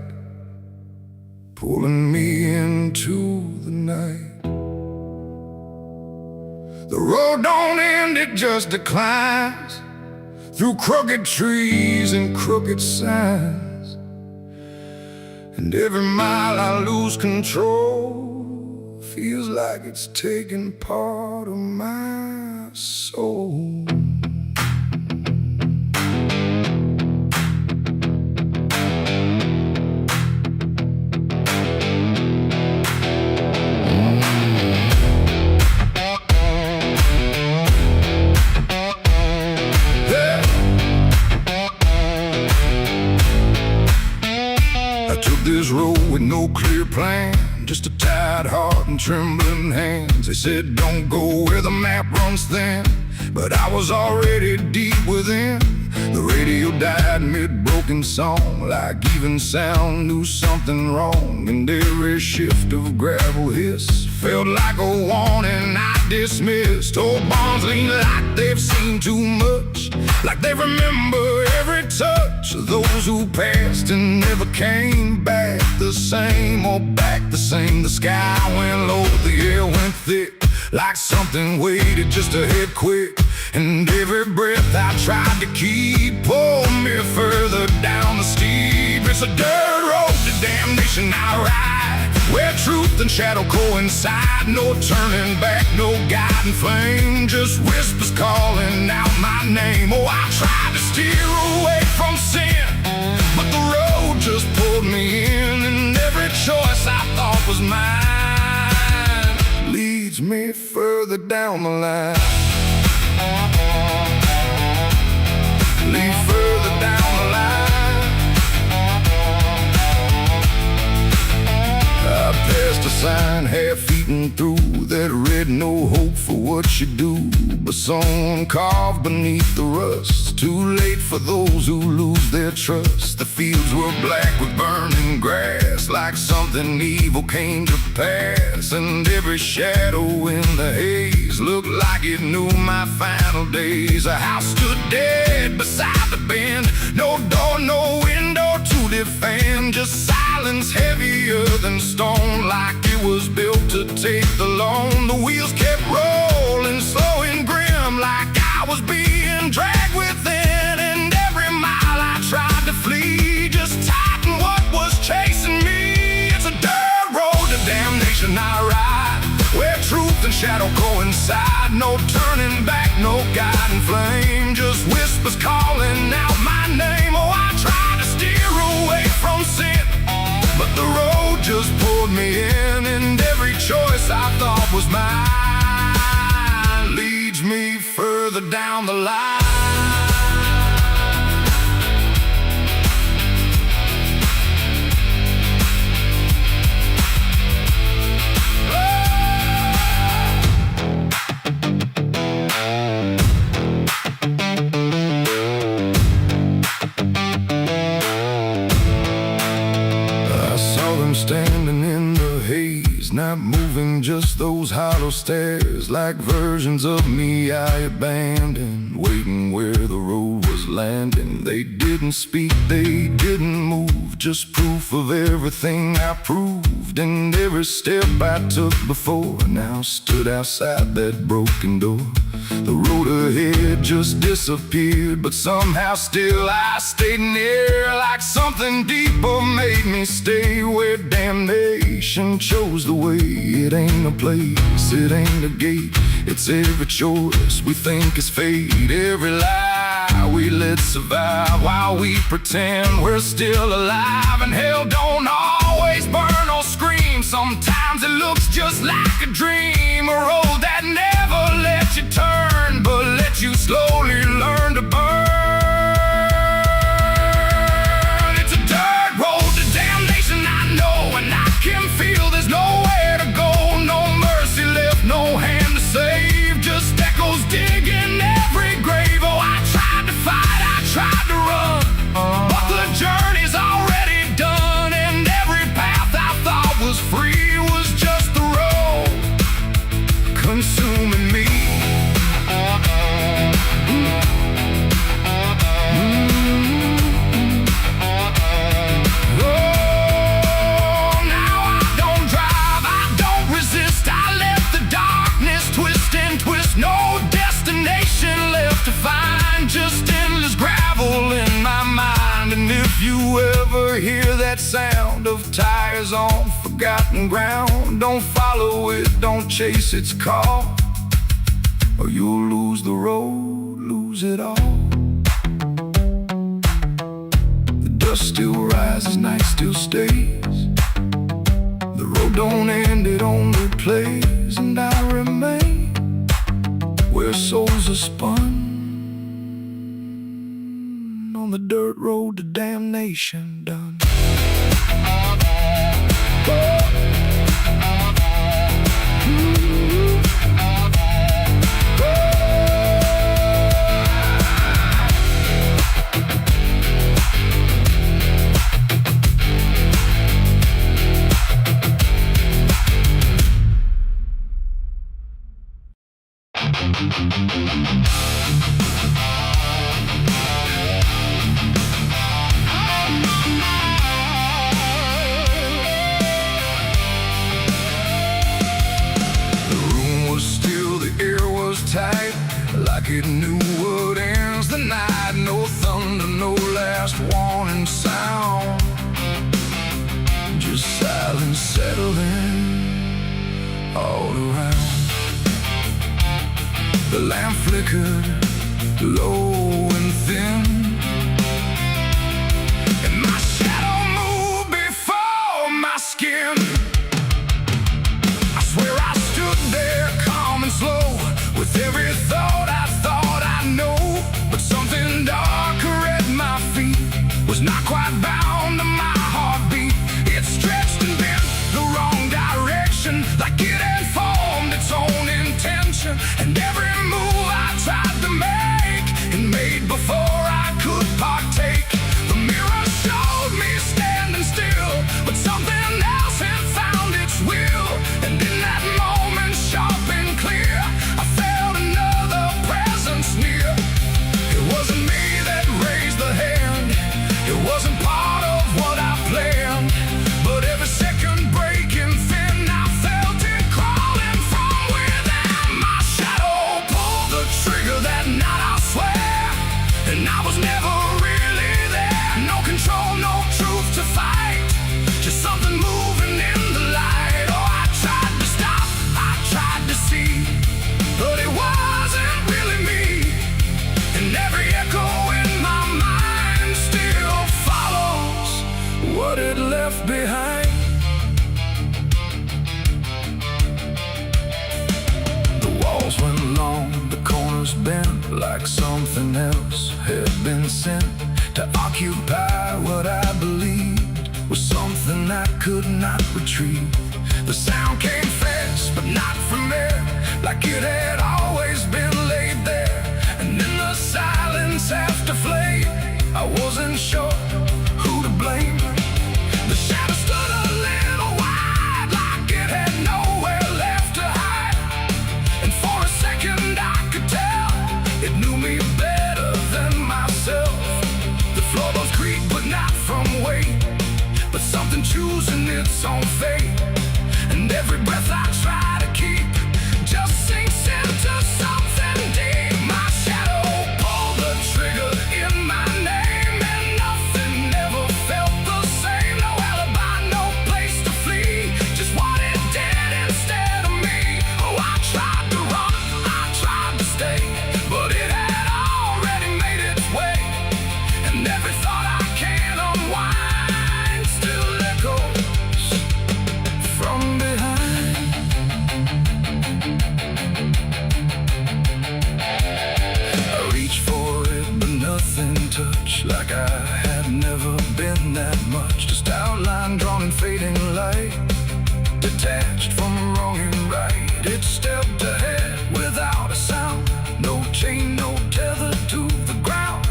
pulling me into the night. The road don't end, it just declines through crooked trees and crooked signs. And every mile I lose control feels like it's taking part of my soul. This road with no clear plan, just a tired heart and trembling hands. They said don't go where the map runs thin, but I was already deep within. The radio died mid-broken song, like even sound knew something wrong. And every shift of gravel hiss felt like a warning I dismissed. Old bonds lean like they've seen too much, like they remember every touch of those who passed and never came back the same, or back the same. The sky went low, the air went thick, like something waited just to hit quick. And every breath I tried to keep pulled me further down the steep. It's a dirt road to damnation I ride, where truth and shadow coincide. No turning back, no guiding flame, just whispers calling out my name. Oh, I tried to steer away from sin, but the road just pulled me in. And every choice I thought was mine leads me further down the line. Lead further down the line. I passed a sign half-eaten through that read no hope for what you do, but someone carved beneath the rust. Too late for those who lose their trust. The fields were black with burning grass, like something evil came to pass. And every shadow in the haze looked like it knew my final days. A house stood dead beside the bend, no door, no window to defend, just silence heavier than stone, like it was built to take the loan. The wheels kept rolling slow and grim, like I was being dragged within. And every mile I tried to flee just tightened what was chasing me. It's a dirt road to damnation I ride, where truth and shadow coincide. No turning back, no guiding flame, just whispers calling out my name. Oh, I tried to steer away from sin, but the road just pulled me in. And every choice I thought was mine leads me further down the line. Standing in the haze, not moving, just those hollow stares, like versions of me I abandoned, waiting where the road was landing. They didn't speak, they didn't move, just proof of everything I proved. And every step I took before now stood outside that broken door. The road ahead just disappeared, but somehow still I stayed near, like something deeper made me stay, where damnation chose the way. It ain't a place, it ain't a gate, it's every choice we think is fate. Every lie we let survive while we pretend we're still alive. And hell don't always burn or scream, sometimes it looks just like a dream. A road that never let you turn, but let you slowly learn to burn. It's a dirt road to damnation I know, and I can feel there's nowhere to go. No mercy left, no hand to save, just echoes digging every grave. Oh, I tried to fight, I tried to run, but the journey's already done. And every path I thought was free was just the road consuming me. No sound of tires on forgotten ground. Don't follow it, don't chase its call, or you'll lose the road, lose it all. The dust still rises, night still stays. The road don't end, it only plays. And I remain where souls are spun, on the dirt road to damnation done. Tight, like it knew what ends the night. No thunder, no last warning sound, just silence settling all around. The lamp flickered low and thin, and my shadow moved before my skin. I swear I stood there calm and slow, with every thought I know. But something darker at my feet was not quite bound to my heartbeat. It stretched and bent the wrong direction, like it had formed its own intention. And every move I tried to make, it made before I could partake. The mirror showed me standing still, but something else had found its will. And in that moment, sharp and clear, I felt another presence near. It wasn't me that raised the hand, it wasn't part of what I planned. But every second breaking thin, I felt it crawling from within. My shadow pulled the trigger that night, I swear, and I was never really there. No control, no truth to fight, just something moving in the light. Oh, I tried to stop, I tried to see, but it wasn't really me. And every echo in my mind still follows what it left behind. The walls went long, the corners bent, like something else had been sent to occupy what I believed was something I could not retrieve. The sound came fast, but not from there, like it had always been laid there. And in the silence after flame, I wasn't sure who to blame. The shadow stood a little wide, like it had nowhere left to hide. And for a second I could tell it knew me better than myself. The floorboards creak, but not from weight, but something choosing its own fate. And every breath I try to keep just sinks into something deep. My shadow pulled the trigger in my name, and nothing ever felt the same. No alibi, no place to flee, just what it did instead of me. Oh, I tried to run, I tried to stay, but it had already made its way. And every thought I can unwind still echoes from behind. I reached for it, but nothing touched, like I had never been that much. Just outline drawn in fading light, detached from wrong and right. It stepped ahead without a sound, no chain, no tether to the ground.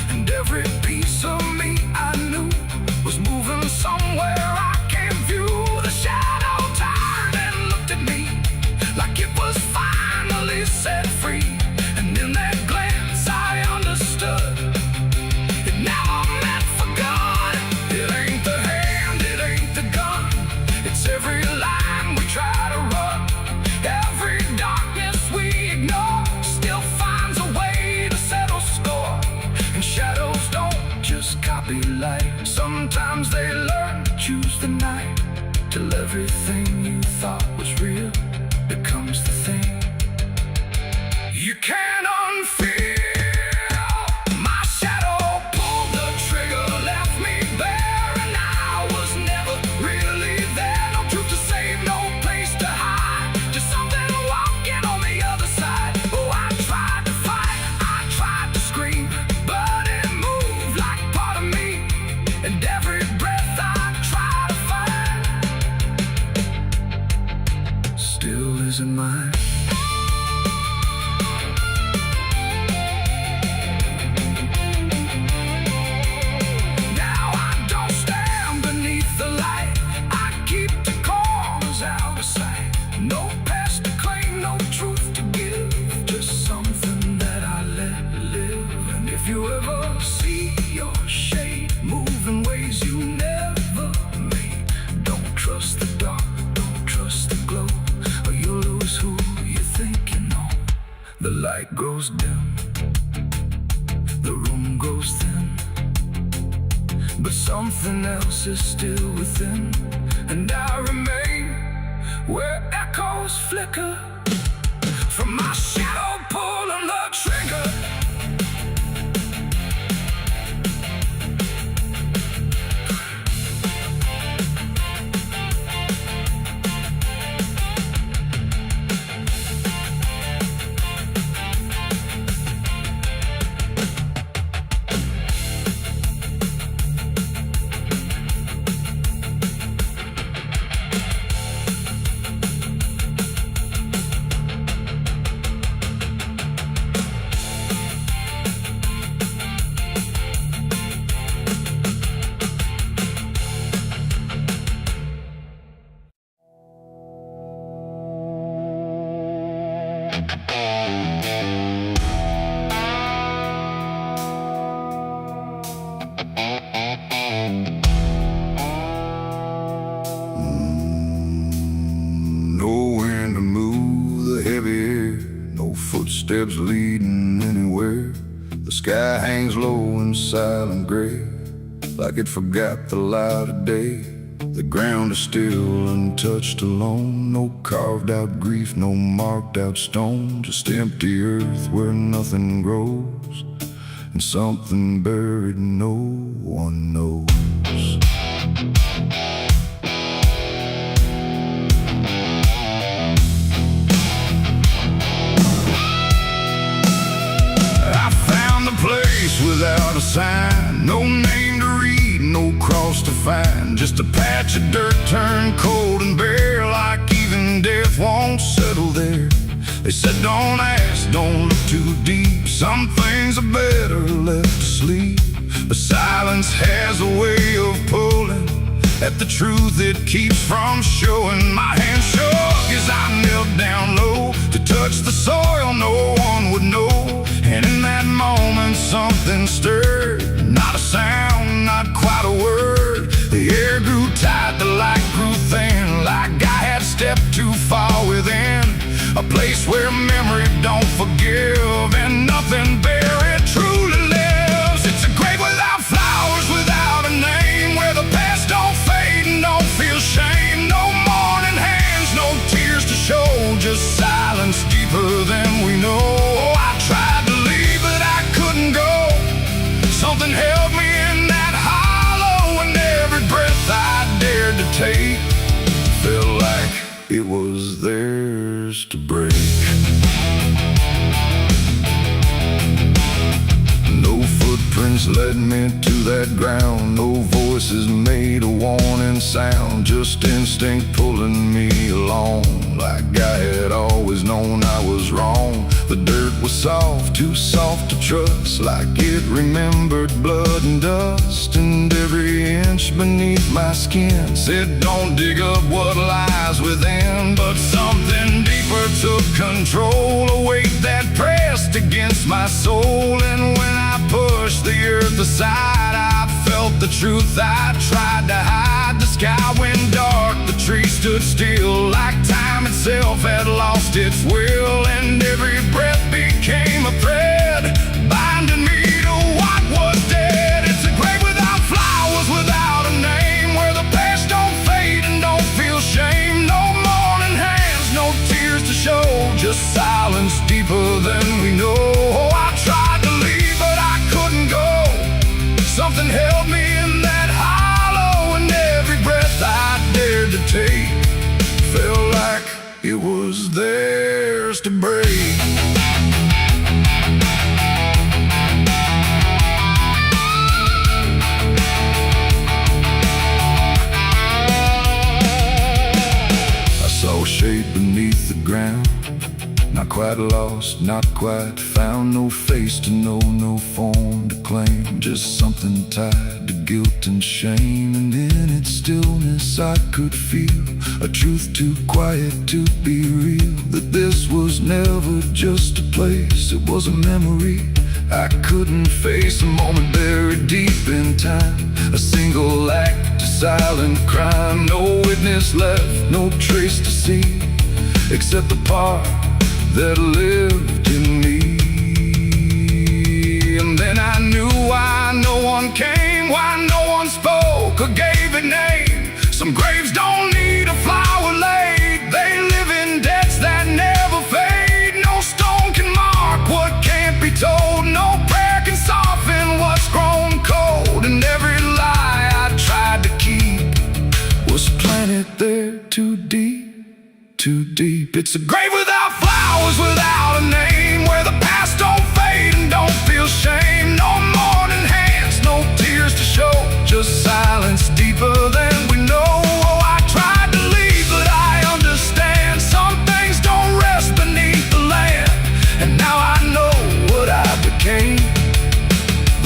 And every piece of me I knew was moving somewhere I can't view. The shadow turned and looked at me, like it was finally set free. And in that glance I understood, it never meant for good. It ain't the hand, it ain't the gun, it's every line we try to run, every The light goes dim, the room goes thin, but something else is still within. And I remain where echoes flicker from my shadow pulling the trigger. Nowhere to move the heavy air, no footsteps leading anywhere. The sky hangs low and silent gray, like it forgot the light of day. The ground is still untouched alone, no carved out grief, no marked out stone, just empty earth where nothing grows, and something buried no one knows. I found the place without a sign, no name to read, no cross to find, just a patch of dirt turned cold and bare, like even death won't settle there. They said don't ask, don't look too deep, some things are better left asleep. But silence has a way of pulling at the truth it keeps from showing. My hand shook as I knelt down low to touch the soil no one would know. And in that moment something stirred, not a sound, not quite a word. The air grew tight, the light grew thin, like I had stepped too far within a place where memory don't forgive and nothing buried truly lives. It's a grave without flowers, without a name, where the past don't fade and don't feel shame. No mourning hands, no tears to show, just silence deeper than we know. I tried to leave but I couldn't go, something held me in that hollow, and every breath I dared to take felt like it was theirs to break. No footprints led me to that ground, no voices made a warning sound, just instinct pulling me along, like I had always known I was wrong. The dirt was soft, too soft to trust, like it remembered blood and dust, and every inch beneath my skin said don't dig up what lies within. But something deeper took control, a weight that pressed against my soul, and when I pushed the earth aside I felt the truth I tried to hide. The sky went dark, the trees stood still, like time itself had lost its will, and every breath became a thread binding me to what was dead. It's a grave without flowers, without a name, where the past don't fade and don't feel shame. No mourning hands, no tears to show, just silence deeper than we know. I tried to leave but I couldn't go, something held me in that hollow, and every breath I dared to take felt like it was theirs to break. Shade beneath the ground, not quite lost, not quite found, no face to know, no form to claim, just something tied to guilt and shame. And in its stillness I could feel a truth too quiet to be real, that this was never just a place, it was a memory I couldn't face, a moment buried deep in time, a single act, a silent crime, no witness left, no trace to see, except the part that lived in one came, why no one spoke or gave it name? Some graves don't need a flower laid, they live in debts that never fade. No stone can mark what can't be told, no prayer can soften what's grown cold. And every lie I tried to keep was planted there too deep, too deep. It's a grave without flowers, without a name, where the past don't fade and don't feel shame. No mourning hands, no tears to show, just silence deeper than we know. Oh, I tried to leave, but I understand some things don't rest beneath the land. And now I know what I became,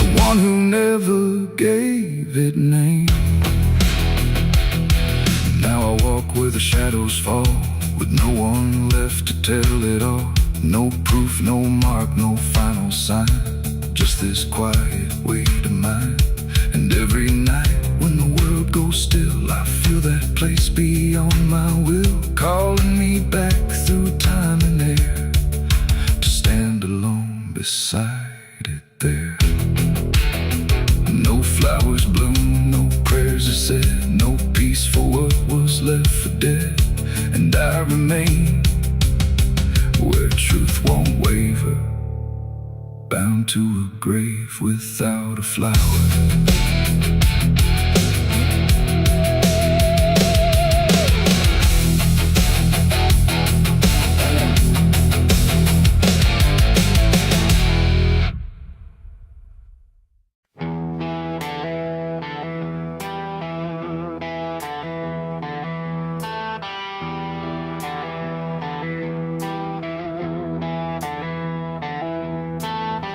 the one who never gave it name. Now I walk where the shadows fall, with no one left to tell it all. No proof, no mark, no final sign, just this quiet weight of mine. And every night when the world goes still, I feel that place beyond my will, calling me back through time and air, to stand alone beside it there. No flowers bloom, no prayers are said, no peace for what was left for dead. And I remain where truth won't waver, bound to a grave without a flower.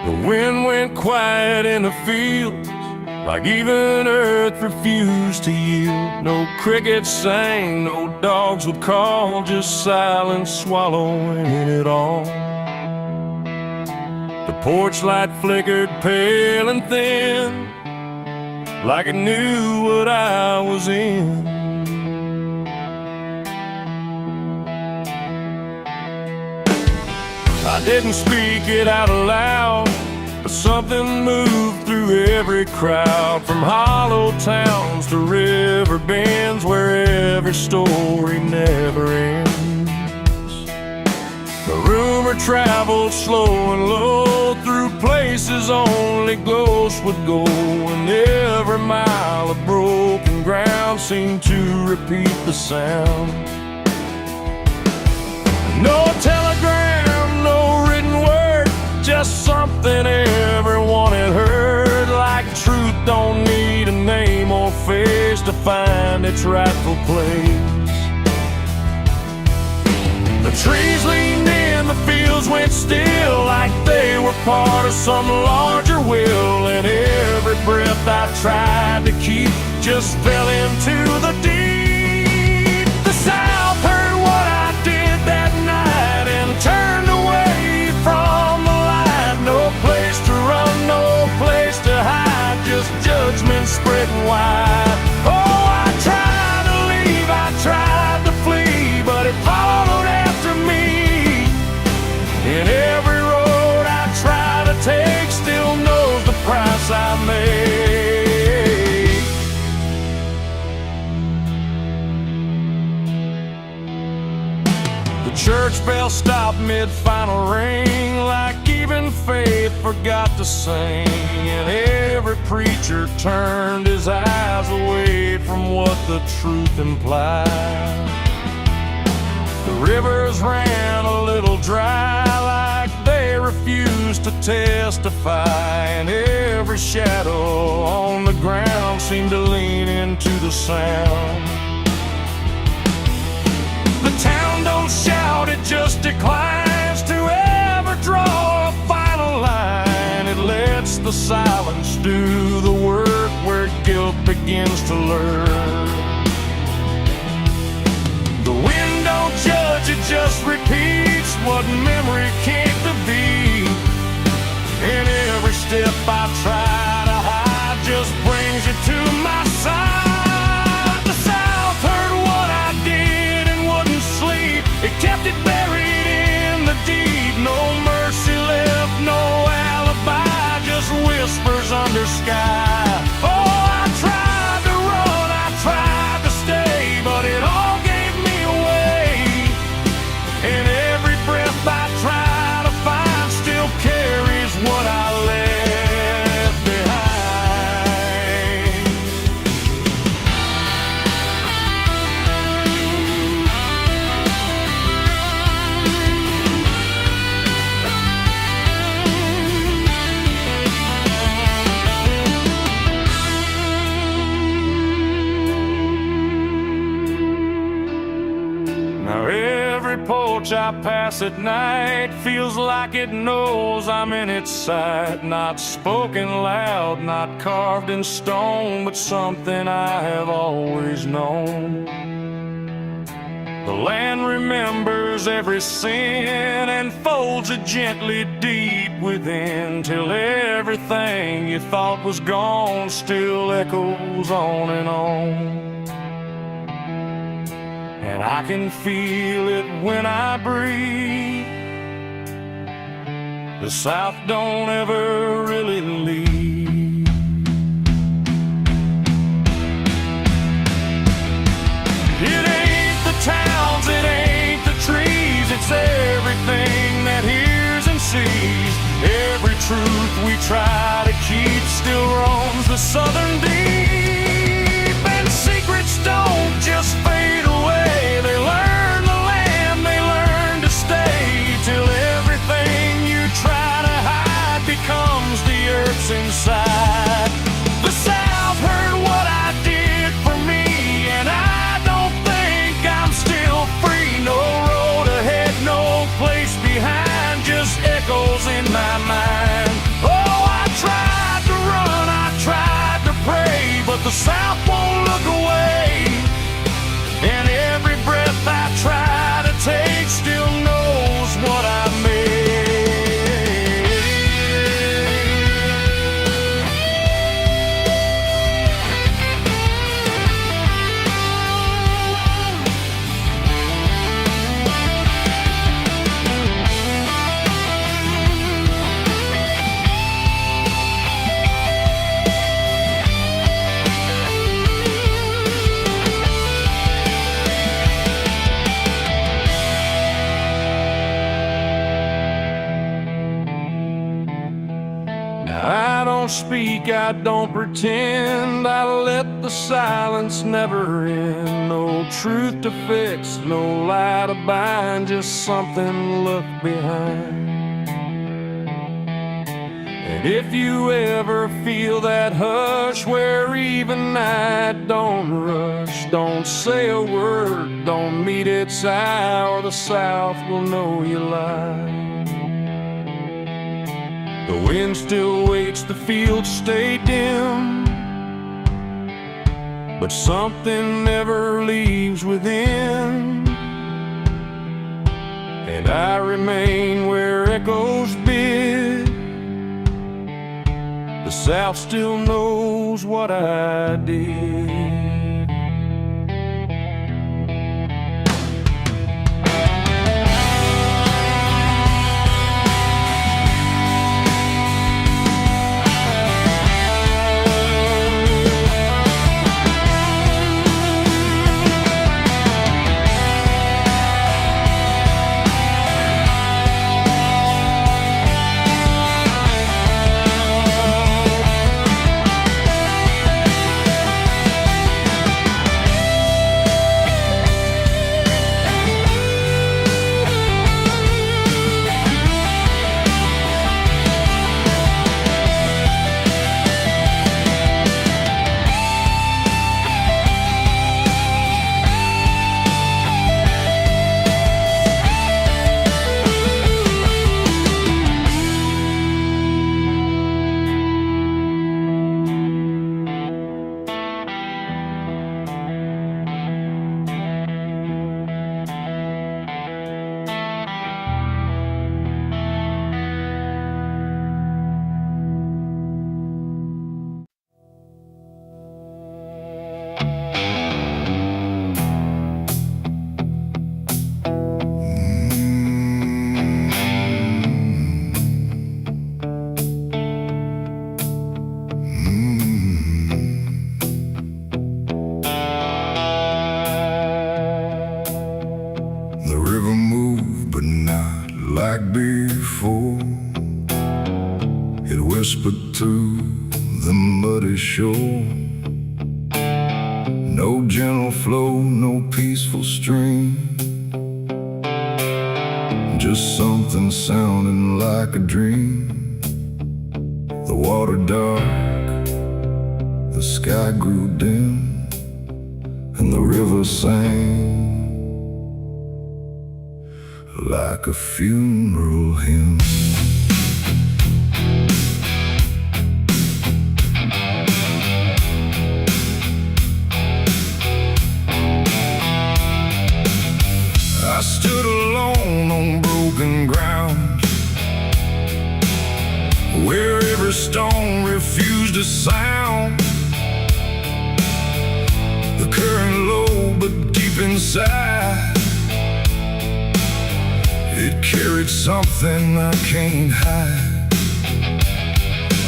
The wind went quiet in the fields, like even earth refused to yield. No crickets sang, no dogs would call, just silence swallowing it all. The porch light flickered pale and thin, like it knew what I was in. I didn't speak it out loud, but something moved through every crowd, from hollow towns to river bends, where every story never ends. The rumor traveled slow and low, through places only ghosts would go, and every mile of broken ground seemed to repeat the sound. No telegram, no written word, just something everyone had heard, like truth don't need a name or face to find its rightful place. The trees leaned in, the fields went still, like they were part of some larger will, and every breath I tried to keep just fell into the deep. The South heard what I did that night and turned away from the light. No place to run, no place to hide, just judgment spreading wide. Oh, I tried to leave, I tried to flee, but it followed after me. And every road I try to take still knows the price I made. The church bell stopped mid-final ring, like even faith forgot to sing, and every preacher turned his eyes away from what the truth implied. The rivers ran a little dry, like they refused to testify, and every shadow on the ground seemed to lean into the sound. The town don't shout, it just declines to ever draw a final line. It lets the silence do the work where guilt begins to lurk. The wind don't judge, it just repeats what memory can't defeat. And every step I try to hide just brings you to my side. The South heard what I did and wouldn't sleep, it kept it buried in the deep. No mercy left, no alibi, just whispers under sky. approach I pass at night feels like it knows I'm in its sight. Not spoken loud, not carved in stone, but something I have always known. The land remembers every sin and folds it gently deep within, till everything you thought was gone still echoes on and on. And I can feel it when I breathe. The South don't ever really leave. It ain't the towns, it ain't the trees, it's everything that hears and sees. Every truth we try to keep still roams the southern deep. And secrets don't just fade away, they learn the land, they learn to stay, till everything you try to hide becomes the earth's inside. The South heard what I did for me, and I don't think I'm still free. No road ahead, no place behind, just echoes in my mind. Oh, I tried to run, I tried to pray, but the South won't look away. And every breath I try to take still knows what I made. I don't speak, I don't pretend, I let the silence never end. No truth to fix, no lie to bind, just something left behind. And if you ever feel that hush where even night don't rush, don't say a word, don't meet its eye, or the South will know you lie. The wind still waits, the fields stay dim, but something never leaves within. And I remain where echoes bid. The South still knows what I did. like before. It whispered to the muddy shore. No gentle flow, no peaceful stream, just something sounding like a dream. The water dark, the sky grew dim, and the river sang like a funeral hymn. I stood alone on broken ground, where every stone refused a sound. The current low, but deep inside, it carried something I can't hide.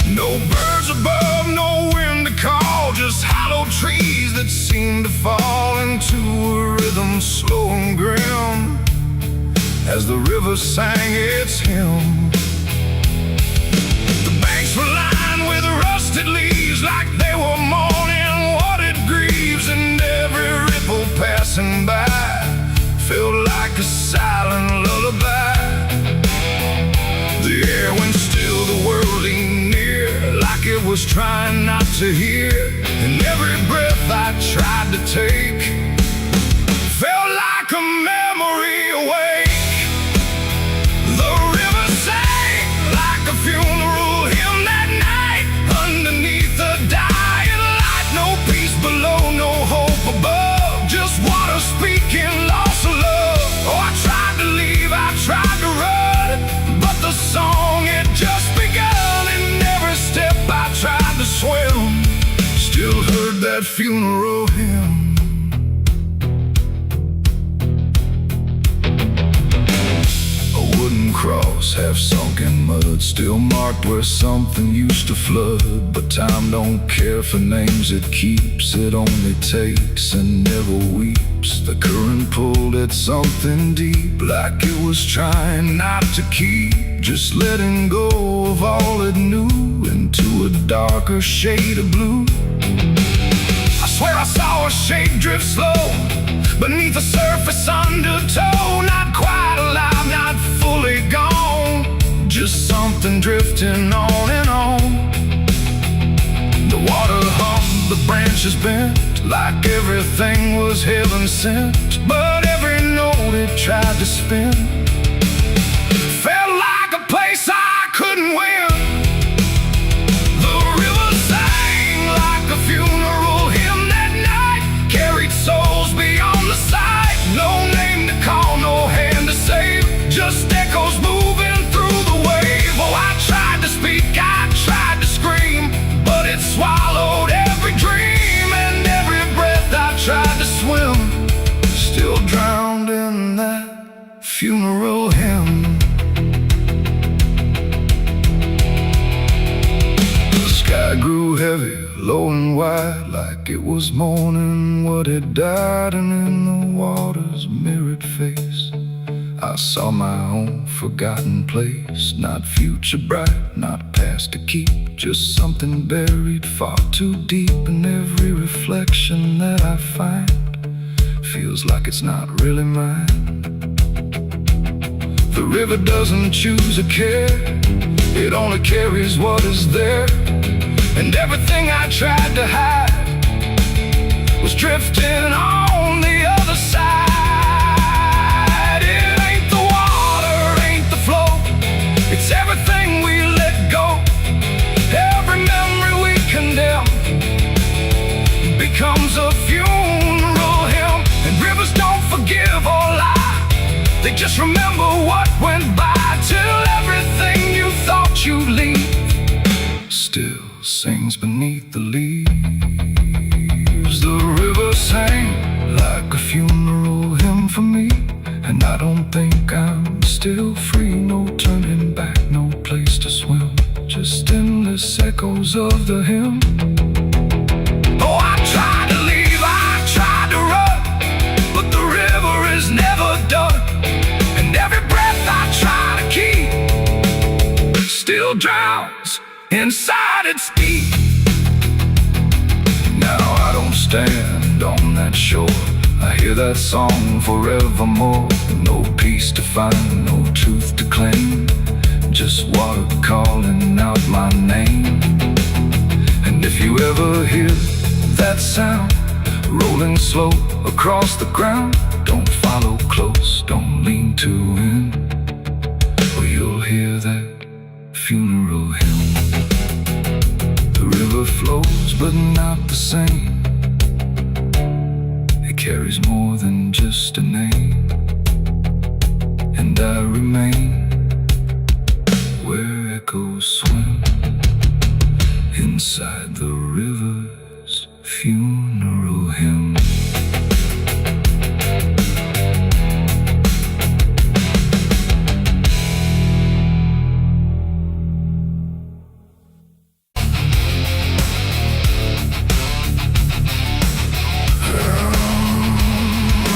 No birds above, no wind to call, just hollow trees that seemed to fall into a rhythm slow and grim as the river sang its hymn. The banks were lined with rusted leaves, like they were mourning what it grieves, and every ripple passing by felt like a silent lullaby. The air went still, the world leaned near, like it was trying not to hear, and every breath I tried to take felt like a memory awake. The river sang like a funeral hymn that night, underneath the dying light. No peace below, no hope above, just water speaking loss of love. Oh, I tried to leave, I tried to run, but the song had just begun, and every step I tried to swim still heard that funeral hymn. Cross, half sunk in mud, still marked where something used to flood. But time don't care for names it keeps, it only takes and never weeps. The current pulled at something deep, like it was trying not to keep, just letting go of all it knew into a darker shade of blue. I swear I saw a shape drift slow beneath the surface undertow, not quite alive, not fully gone, just something drifting on and on. The water hummed, the branches bent, like everything was heaven sent, but every note it tried to spin felt like a place I couldn't win. The river sang like a funeral hymn that night, carried souls beyond the sight. No name to call, no hand to save, just echoes moving through the wave. Oh, I tried to speak, I tried to scream, but it swallowed every dream, and every breath I tried to swim still drowned in that funeral hymn. The sky grew heavy, low and wide, like it was mourning what had died, and in the water's mirrored face I saw my own forgotten place. Not future bright, not past to keep, just something buried far too deep. And every reflection that I find feels like it's not really mine. The river doesn't choose a care, it only carries what is there. And everything I tried to hide was drifting on the other side. It ain't the water, ain't the flow, it's everything we let go. Every memory we condemn becomes a funeral hymn. And rivers don't forgive or lie, they just remember what went by, till everything you thought you'd leave still sings beneath the leaves. The river sang like a funeral hymn for me, and I don't think I'm still free. No turning back, no place to swim, just endless echoes of the hymn. Oh, I tried to leave, I tried to run, but the river is never done. And every breath I try to keep still drowns inside its deep. Now I don't stand on that shore, I hear that song forevermore. No peace to find, no truth to claim, just water calling out my name. And if you ever hear that sound rolling slow across the ground, Don't follow close, don't lean too in, or you'll hear that funeral hymn. The river flows, but not the same. It carries more than just a name. And I remain where echoes swim inside the river's funeral hymn.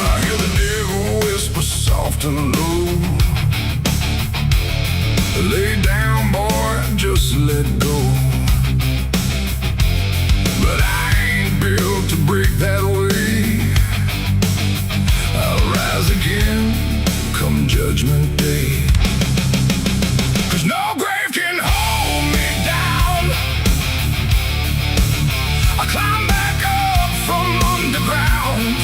I hear the devil whisper soft and low. Lay down, boy, just let go. But I ain't built to break that way. I'll rise again come Judgment Day. 'Cause no grave can hold me down. I climb back up from underground,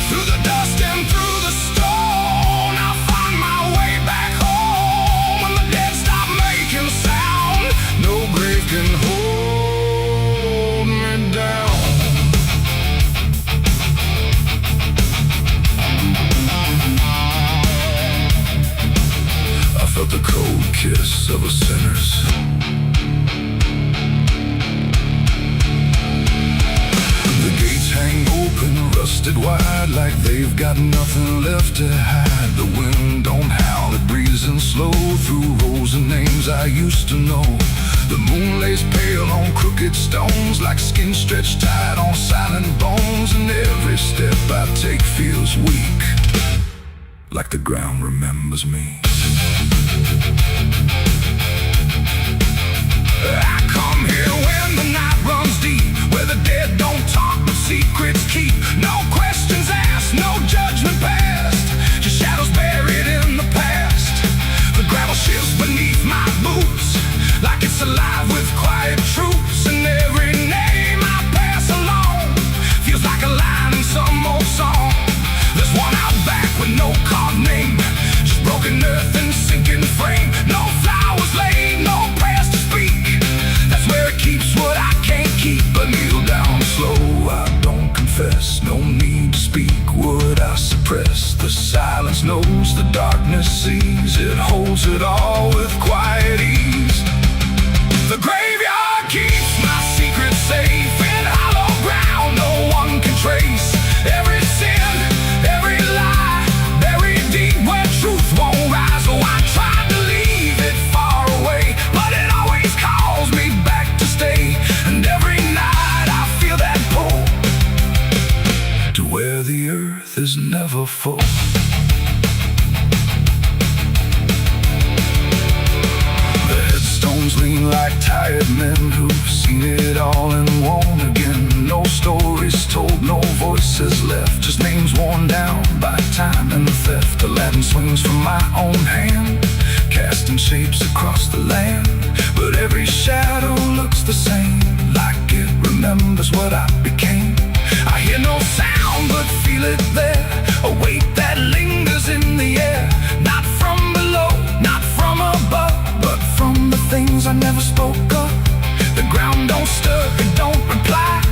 through the dust and through the stone. I'll find my way back home when the dead stop making sound. No grave can hold me down. I felt the cold kiss of a sinner's. The gates hang open, rusted wide, like they've got nothing left to hide. The wind don't howl, it breathes in slow through rows of names I used to know. The moon lays pale on crooked stones, like skin stretched tight on silent bones. And every step I take feels weak, like the ground remembers me. I come here when the night runs deep, where the dead don't talk but secrets keep. No questions asked, no judgment passed, just shadows buried in the past. The gravel shifts beneath my boots, like it's alive with quiet troops. And every name I pass along feels like a line in some old song. There's one out back with no carved name, just broken earth and sinking frame. No flowers laid, no prayers to speak. That's where it keeps what I can't keep. But kneel down slow, I don't confess. No need to speak, would I suppress? The silence knows, the darkness sees. It holds it all with quiet ease. The graveyard keeps my secret safe in hollow ground no one can trace. Every sin, every lie, buried deep where truth won't rise. Oh, I tried to leave it far away, but it always calls me back to stay. And every night I feel that pull to where the earth is never full. The headstones lean like tired men who've seen it all and won't again. No stories told, no voices left, just names worn down by time and theft. The Latin swings from my own hand, casting shapes across the land. But every shadow looks the same, like it remembers what I became. I hear no sound but feel it there, a weight that lingers in the air. Not from below, not from above, but from the things I never spoke of. The ground don't stir, it don't reply,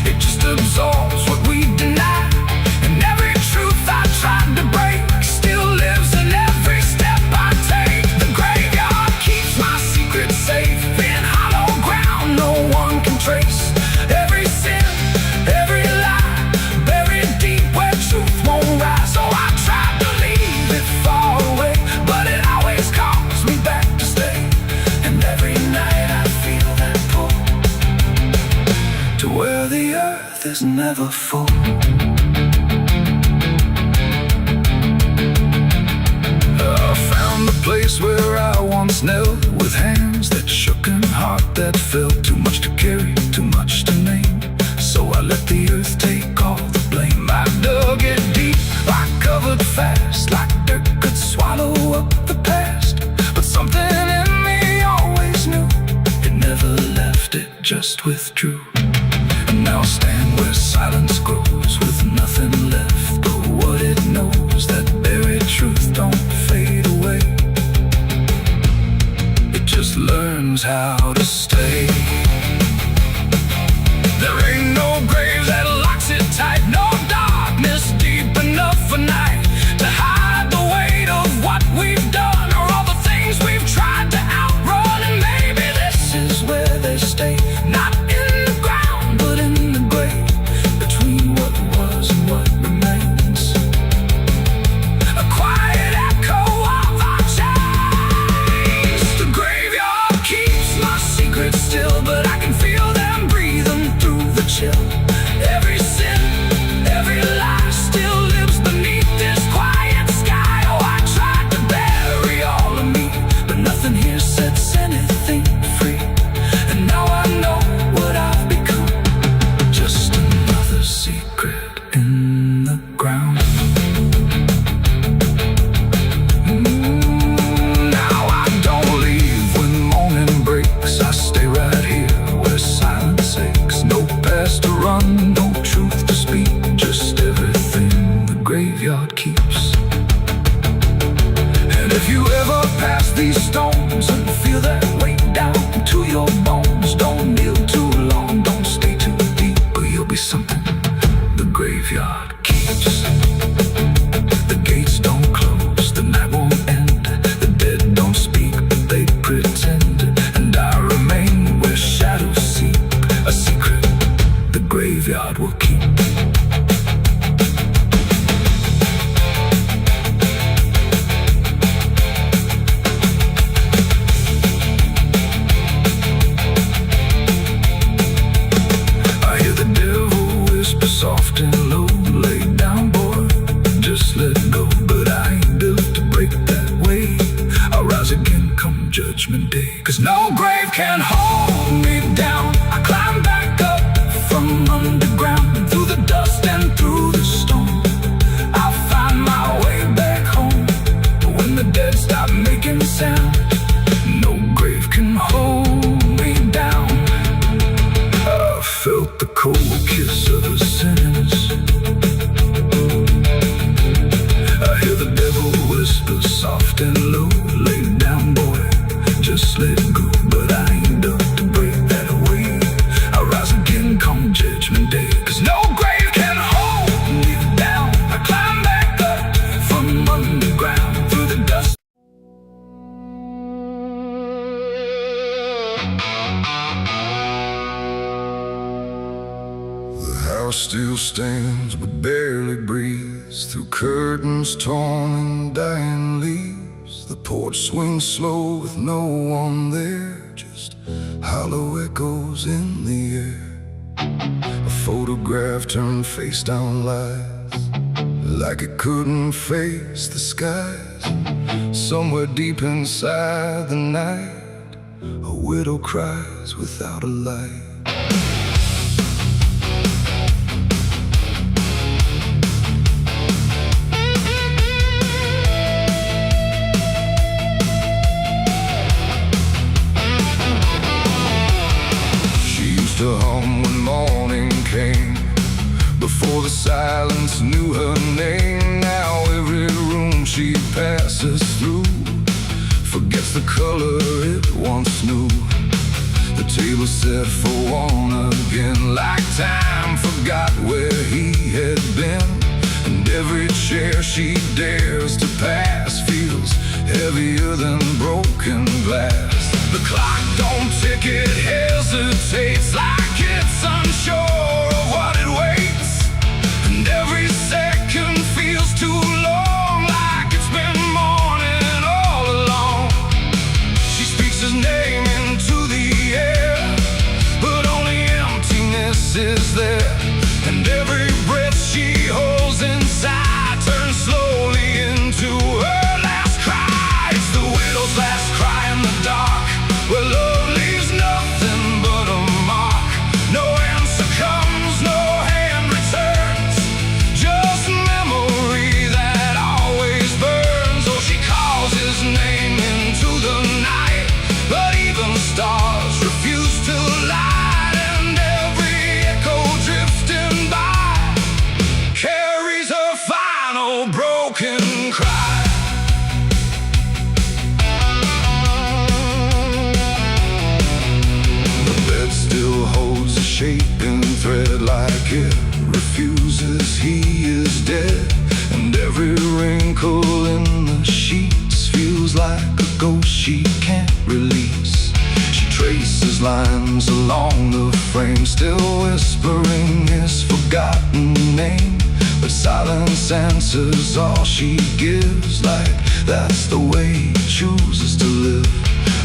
it just absorbs what we deny. And every truth I tried to break still lives in every step I take. The graveyard keeps my secret safe in hollow ground no one can trace. Every sin, every lie, buried deep where truth won't rise. So I tried to leave it far away, but it always calls me back to stay. And every night I feel that pull to where the earth is never full. I found the place where I once knelt, with hands that shook and heart that felt. Too much to carry, too much to name, so I let the earth take all the blame. I dug it deep, I covered fast, like dirt could swallow up the past. But something in me always knew, it never left, it just withdrew. And now I stand where silence grows, with nothing knows how to stay. There ain't no grave that locks it tight, no darkness deep enough for night to hide the weight of what we've done, or all the things we've tried to outrun. And maybe this is where they stay, not in the ground, but in the grave, between what was and what remains. A quiet echo of our chains. The graveyard keeps my secrets still, but I can feel them breathing through the chill. Every sin, every lie still lives beneath this quiet sky. Oh, I tried to bury all of me, but nothing here sets anything free. And now I know what I've become, just another secret in the ground. Now I don't leave when morning breaks. I stay right here where silence aches. No past to run, no truth to speak, just everything the graveyard keeps. And if you ever pass these stones and feel that weight down to your bones, don't kneel too long, don't stay too deep, or you'll be something the graveyard keeps. The gates don't close, the night won't end, the dead don't speak, but they pretend. And I remain where shadows seep, a secret the graveyard will keep. I hear the devil whisper soft and low, lay down boy, just let go. But I ain't built to break that way. I'll rise again come judgment day, 'cause no grave can hold me down. I climb back up from underground, through the dust and through the storm. I'll find my way back home, but when the dead stop making sound, no grave can hold me down. I felt the cold kiss of the sinners. I hear the devil whisper soft and low, lay down boy, just let go. But I ain't up to break that away. I'll rise again come judgment day, 'cause no grave can hold me down. I climb back up from underground, through the dust. The house still stands but barely breathes, through curtains torn and dying leaves. The porch swings slow with no one there, just hollow echoes in the air. A photograph turned face down lies, like it couldn't face the skies. Somewhere deep inside the night, a widow cries without a light. To hum when morning came, before the silence knew her name. Now every room she passes through forgets the color it once knew. The table set for one again, like time forgot where he had been. And every chair she dares to pass feels heavier than broken glass. The clock don't tick, it hesitates, like it's unsure of what it waits. And every second feels too long, like it's been morning all along. She speaks his name into the air, but only emptiness is there. And every breath she holds inside turns slowly into her last cry. It's the widow's last cry in the dark, where love leaves nothing but a mark. No answer comes realizes he is dead, and every wrinkle in the sheets feels like a ghost she can't release. She traces lines along the frame, still whispering his forgotten name, but silence answers all she gives, like that's the way he chooses to live.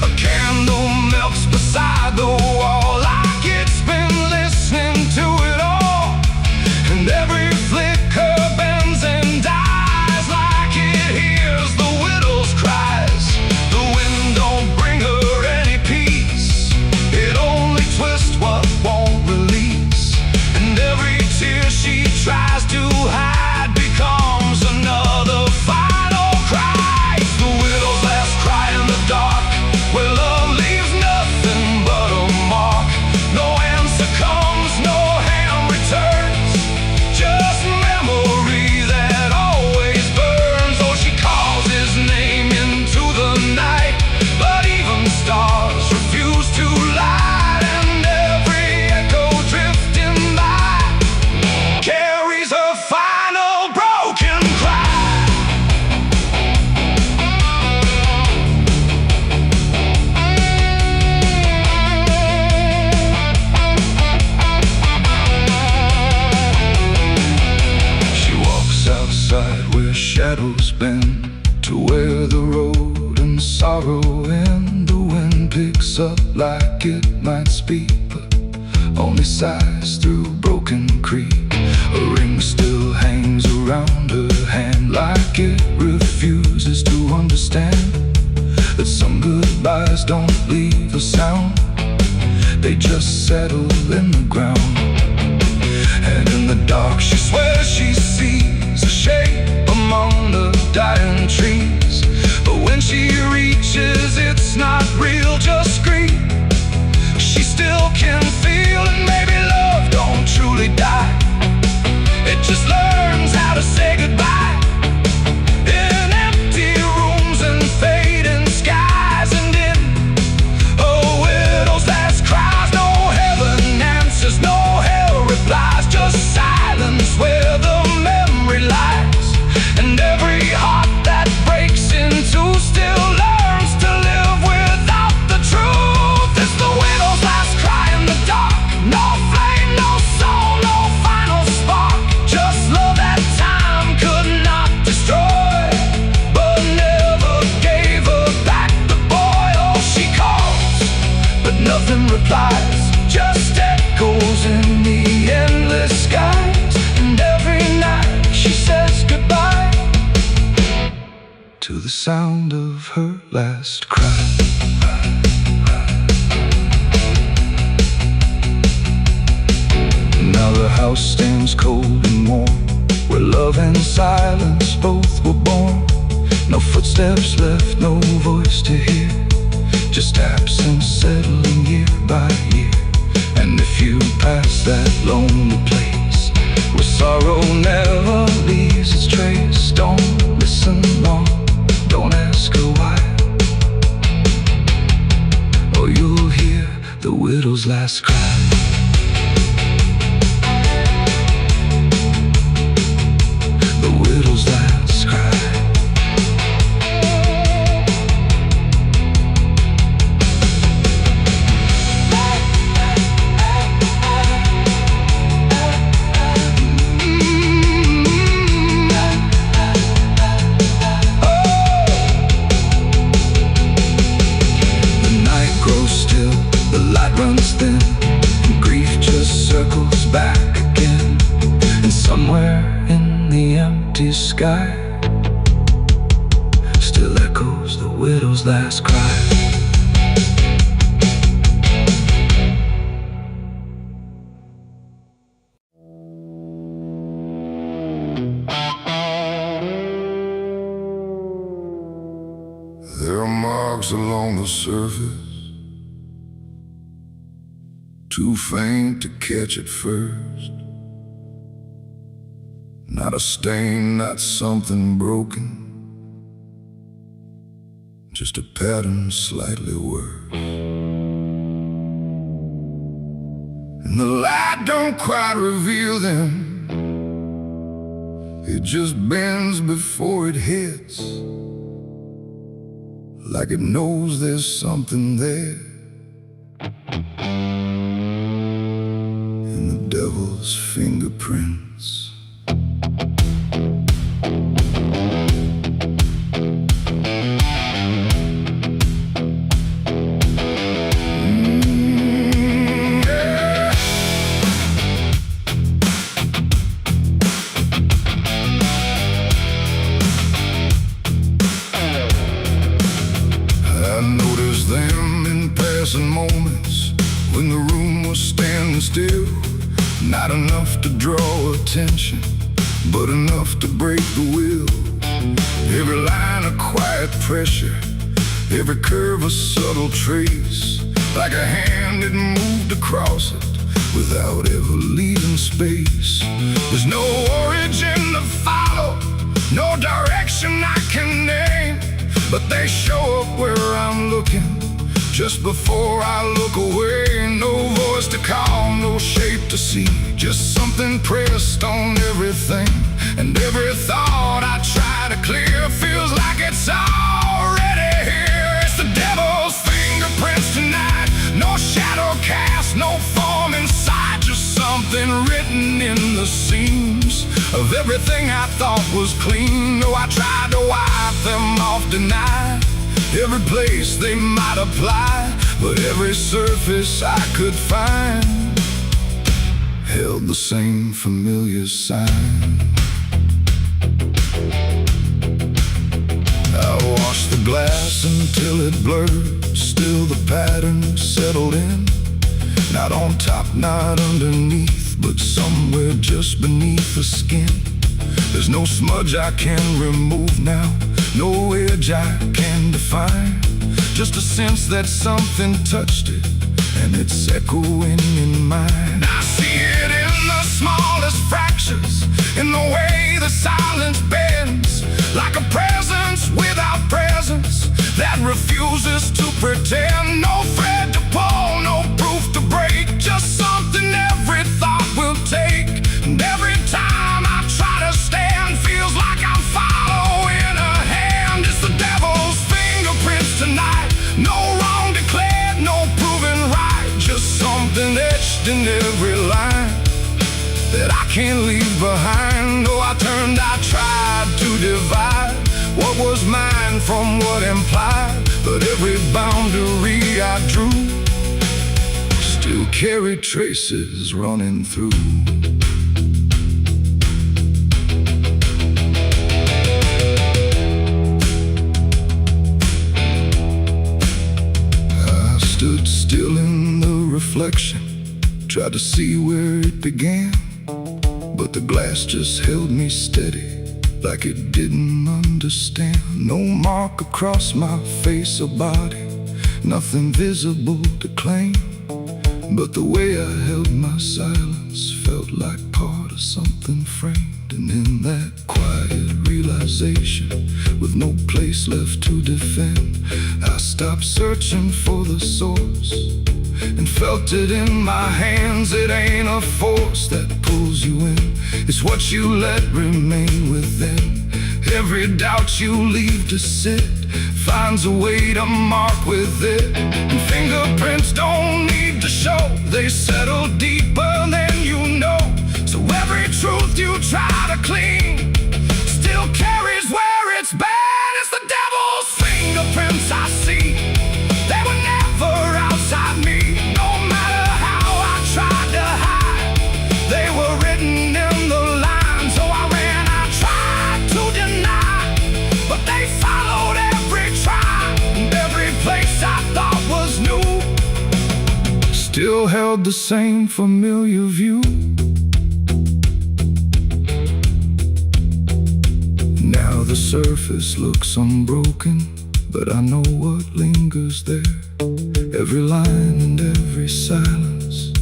A candle melts beside the wall, like it's been listening to it all, and every flicker bends and dies like it hears the widow's cries. The wind don't bring her any peace, it only twists what won't release, and every tear she tries to hide becomes another final cry. It's the widow's last cry in the dark, where love leaves nothing but a mark. No answer comes, no hand returns, just memory that always burns. Oh, she calls his name into the night, but even stars refuse to light, and every echo drifting by carries her final broken cry. She walks outside where shadows bend, to where the road and sorrow end. The wind picks up like it might speak, but only sighs through broken creek. A ring still hangs around her hand, like it refuses to understand that some goodbyes don't leave a sound, they just settle in the ground. And in the dark she swears she sees a shape among the dying trees, but when she reaches it's not real, just grief. She still can feel, and maybe love don't truly die, it just learns how to say goodbye. In empty rooms and fading skies, and in a widow's last cries, no heaven answers, no hell replies, just silence where the memory lies. And every heart that breaks in two still learns to live without the truth. It's the widow's last cry in the dark, no flame, no soul, no final spark, just love that time could not destroy, but never gave her back the boy. Oh, she calls, but nothing replies, just echoes in the endless skies. And every night she says goodbye to the sound of her last cry. Now the house stands cold and warm, where love and silence both were born. No footsteps left, no voice to hear, just absence settling year by year. And if you pass that lonely place where sorrow never leaves its trace, don't listen long, don't ask her why, or you'll hear the widow's last cry. The widow's last cry. Runs thin, and grief just circles back again. And somewhere in the empty sky still echoes the widow's last cry. There are marks along the surface, too faint to catch at first. Not a stain, not something broken, just a pattern slightly worse. And the light don't quite reveal them, It just bends before it hits, like it knows there's something there. In the devil's fingerprints. I noticed them in passing moments when the room was standing still. Not enough to draw attention, but enough to break the will. Every line a quiet pressure, every curve a subtle trace, like a hand that moved across it without ever leaving space. There's no origin to follow, no direction I can name, but they show up where I'm looking, just before I look away. No voice to call, no shape to see, just something pressed on everything. And every thought I try to clear feels like it's already here. It's the devil's fingerprints tonight. No shadow cast, no form inside, just something written in the seams of everything I thought was clean. No, I tried to wipe them off, deny every place they might apply, but every surface I could find held the same familiar sign. I washed the glass until it blurred, still the pattern settled in. Not on top, not underneath, but somewhere just beneath the skin. There's no smudge I can remove now, no edge I can define, just a sense that something touched it, and it's echoing in mine. I see it in the smallest fractures, in the way the silence bends, like a presence without presence that refuses to pretend. No thread to pull, no proof to break, just something every thought will take. And every time I try to stand, feels like I'm following a hand. It's the devil's fingerprints tonight. No wrong declared, no proven right, just something etched in every line that I can't leave behind. Oh, I tried to divide what was mine from what implied, but every boundary I drew still carried traces running through. I stood still in the reflection, tried to see where it began, but the glass just held me steady, like it didn't understand. No mark across my face or body, nothing visible to claim, but the way I held my silence felt like part of something framed. And in that quiet realization, with no place left to defend, I stopped searching for the source and felt it in my hands. It ain't a force that pulls you in, it's what you let remain within. Every doubt you leave to sit finds a way to mark with it. And fingerprints don't need to show, they settle deeper than you know. So every truth you try to clean still carries where it's been. It's the devil's fingerprints I see, they were never outside me. No matter how I tried to hide, they were written in the lines. So I ran, I tried to deny, but they followed every try. And every place I thought was new still held the same familiar view. Now the surface looks unbroken, but I know what lingers there. Every line and every silence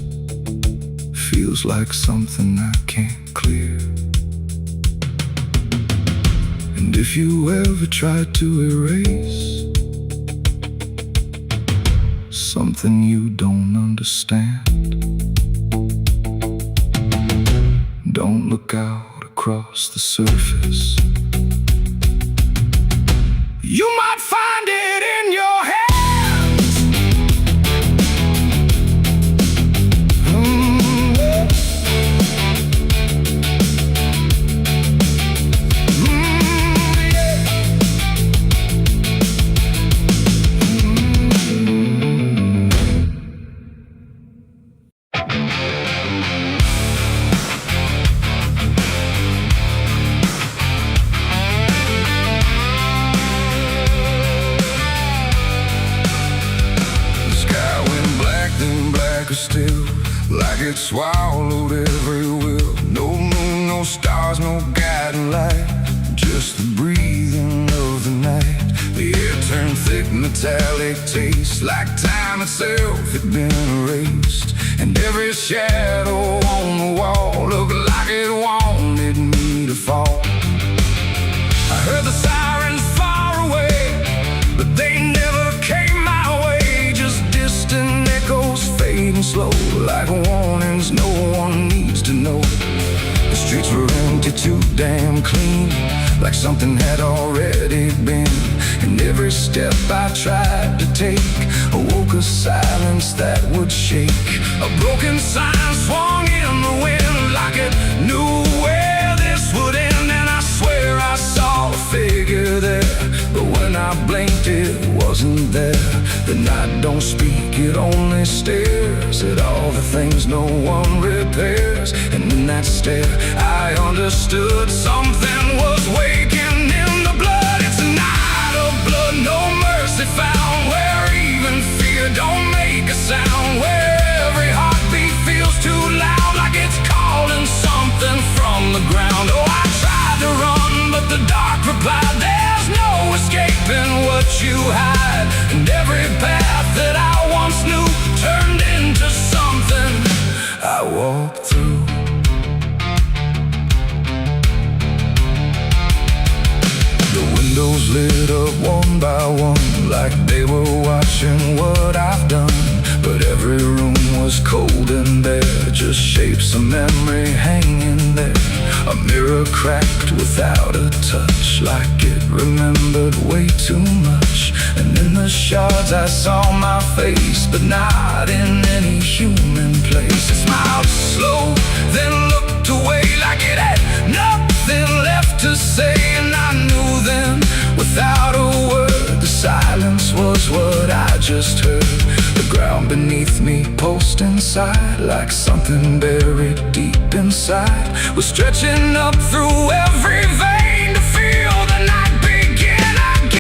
feels like something I can't clear. And if you ever try to erase something you don't understand, don't look out across across the surface. You might find it in your hands. Still, like it swallowed every will. No moon, no stars, no guiding light, just the breathing of the night. The air turned thick, metallic taste, like time itself had been erased. And every shadow on the wall looked like it wanted me to fall. I heard the sirens far away, but they never came my way. Just distant echoes fading slow, like warnings no one needs to know. The streets were empty, too damn clean, like something had already been. And every step I tried to take awoke a silence that would shake. A broken sign swung in the wind, like it knew where this would end. And I swear I saw a figure there, but when I blinked it wasn't there. The night don't speak, it only stares at all the things no one repairs. And in that stare I understood something was waking in the blood. It's a night of blood, no mercy found, where even fear don't make a sound, where every heartbeat feels too loud, like it's calling something from the ground. Oh, I tried to run, but the dark replied, there's no escaping what you hide. And every path that I once knew turned into something I walked through. The windows lit up one by one, like they were watching what I've done. But every room was cold and bare, just shapes of memory hanging there. A mirror cracked without a touch, like it remembered way too much. And in the shards I saw my face, but not in any human place. It smiled slow, then looked away, like it had nothing left to say. And I knew then, without a word, the silence was what I just heard. The ground beneath me pulsed inside, like something buried deep inside was stretching up through every vein.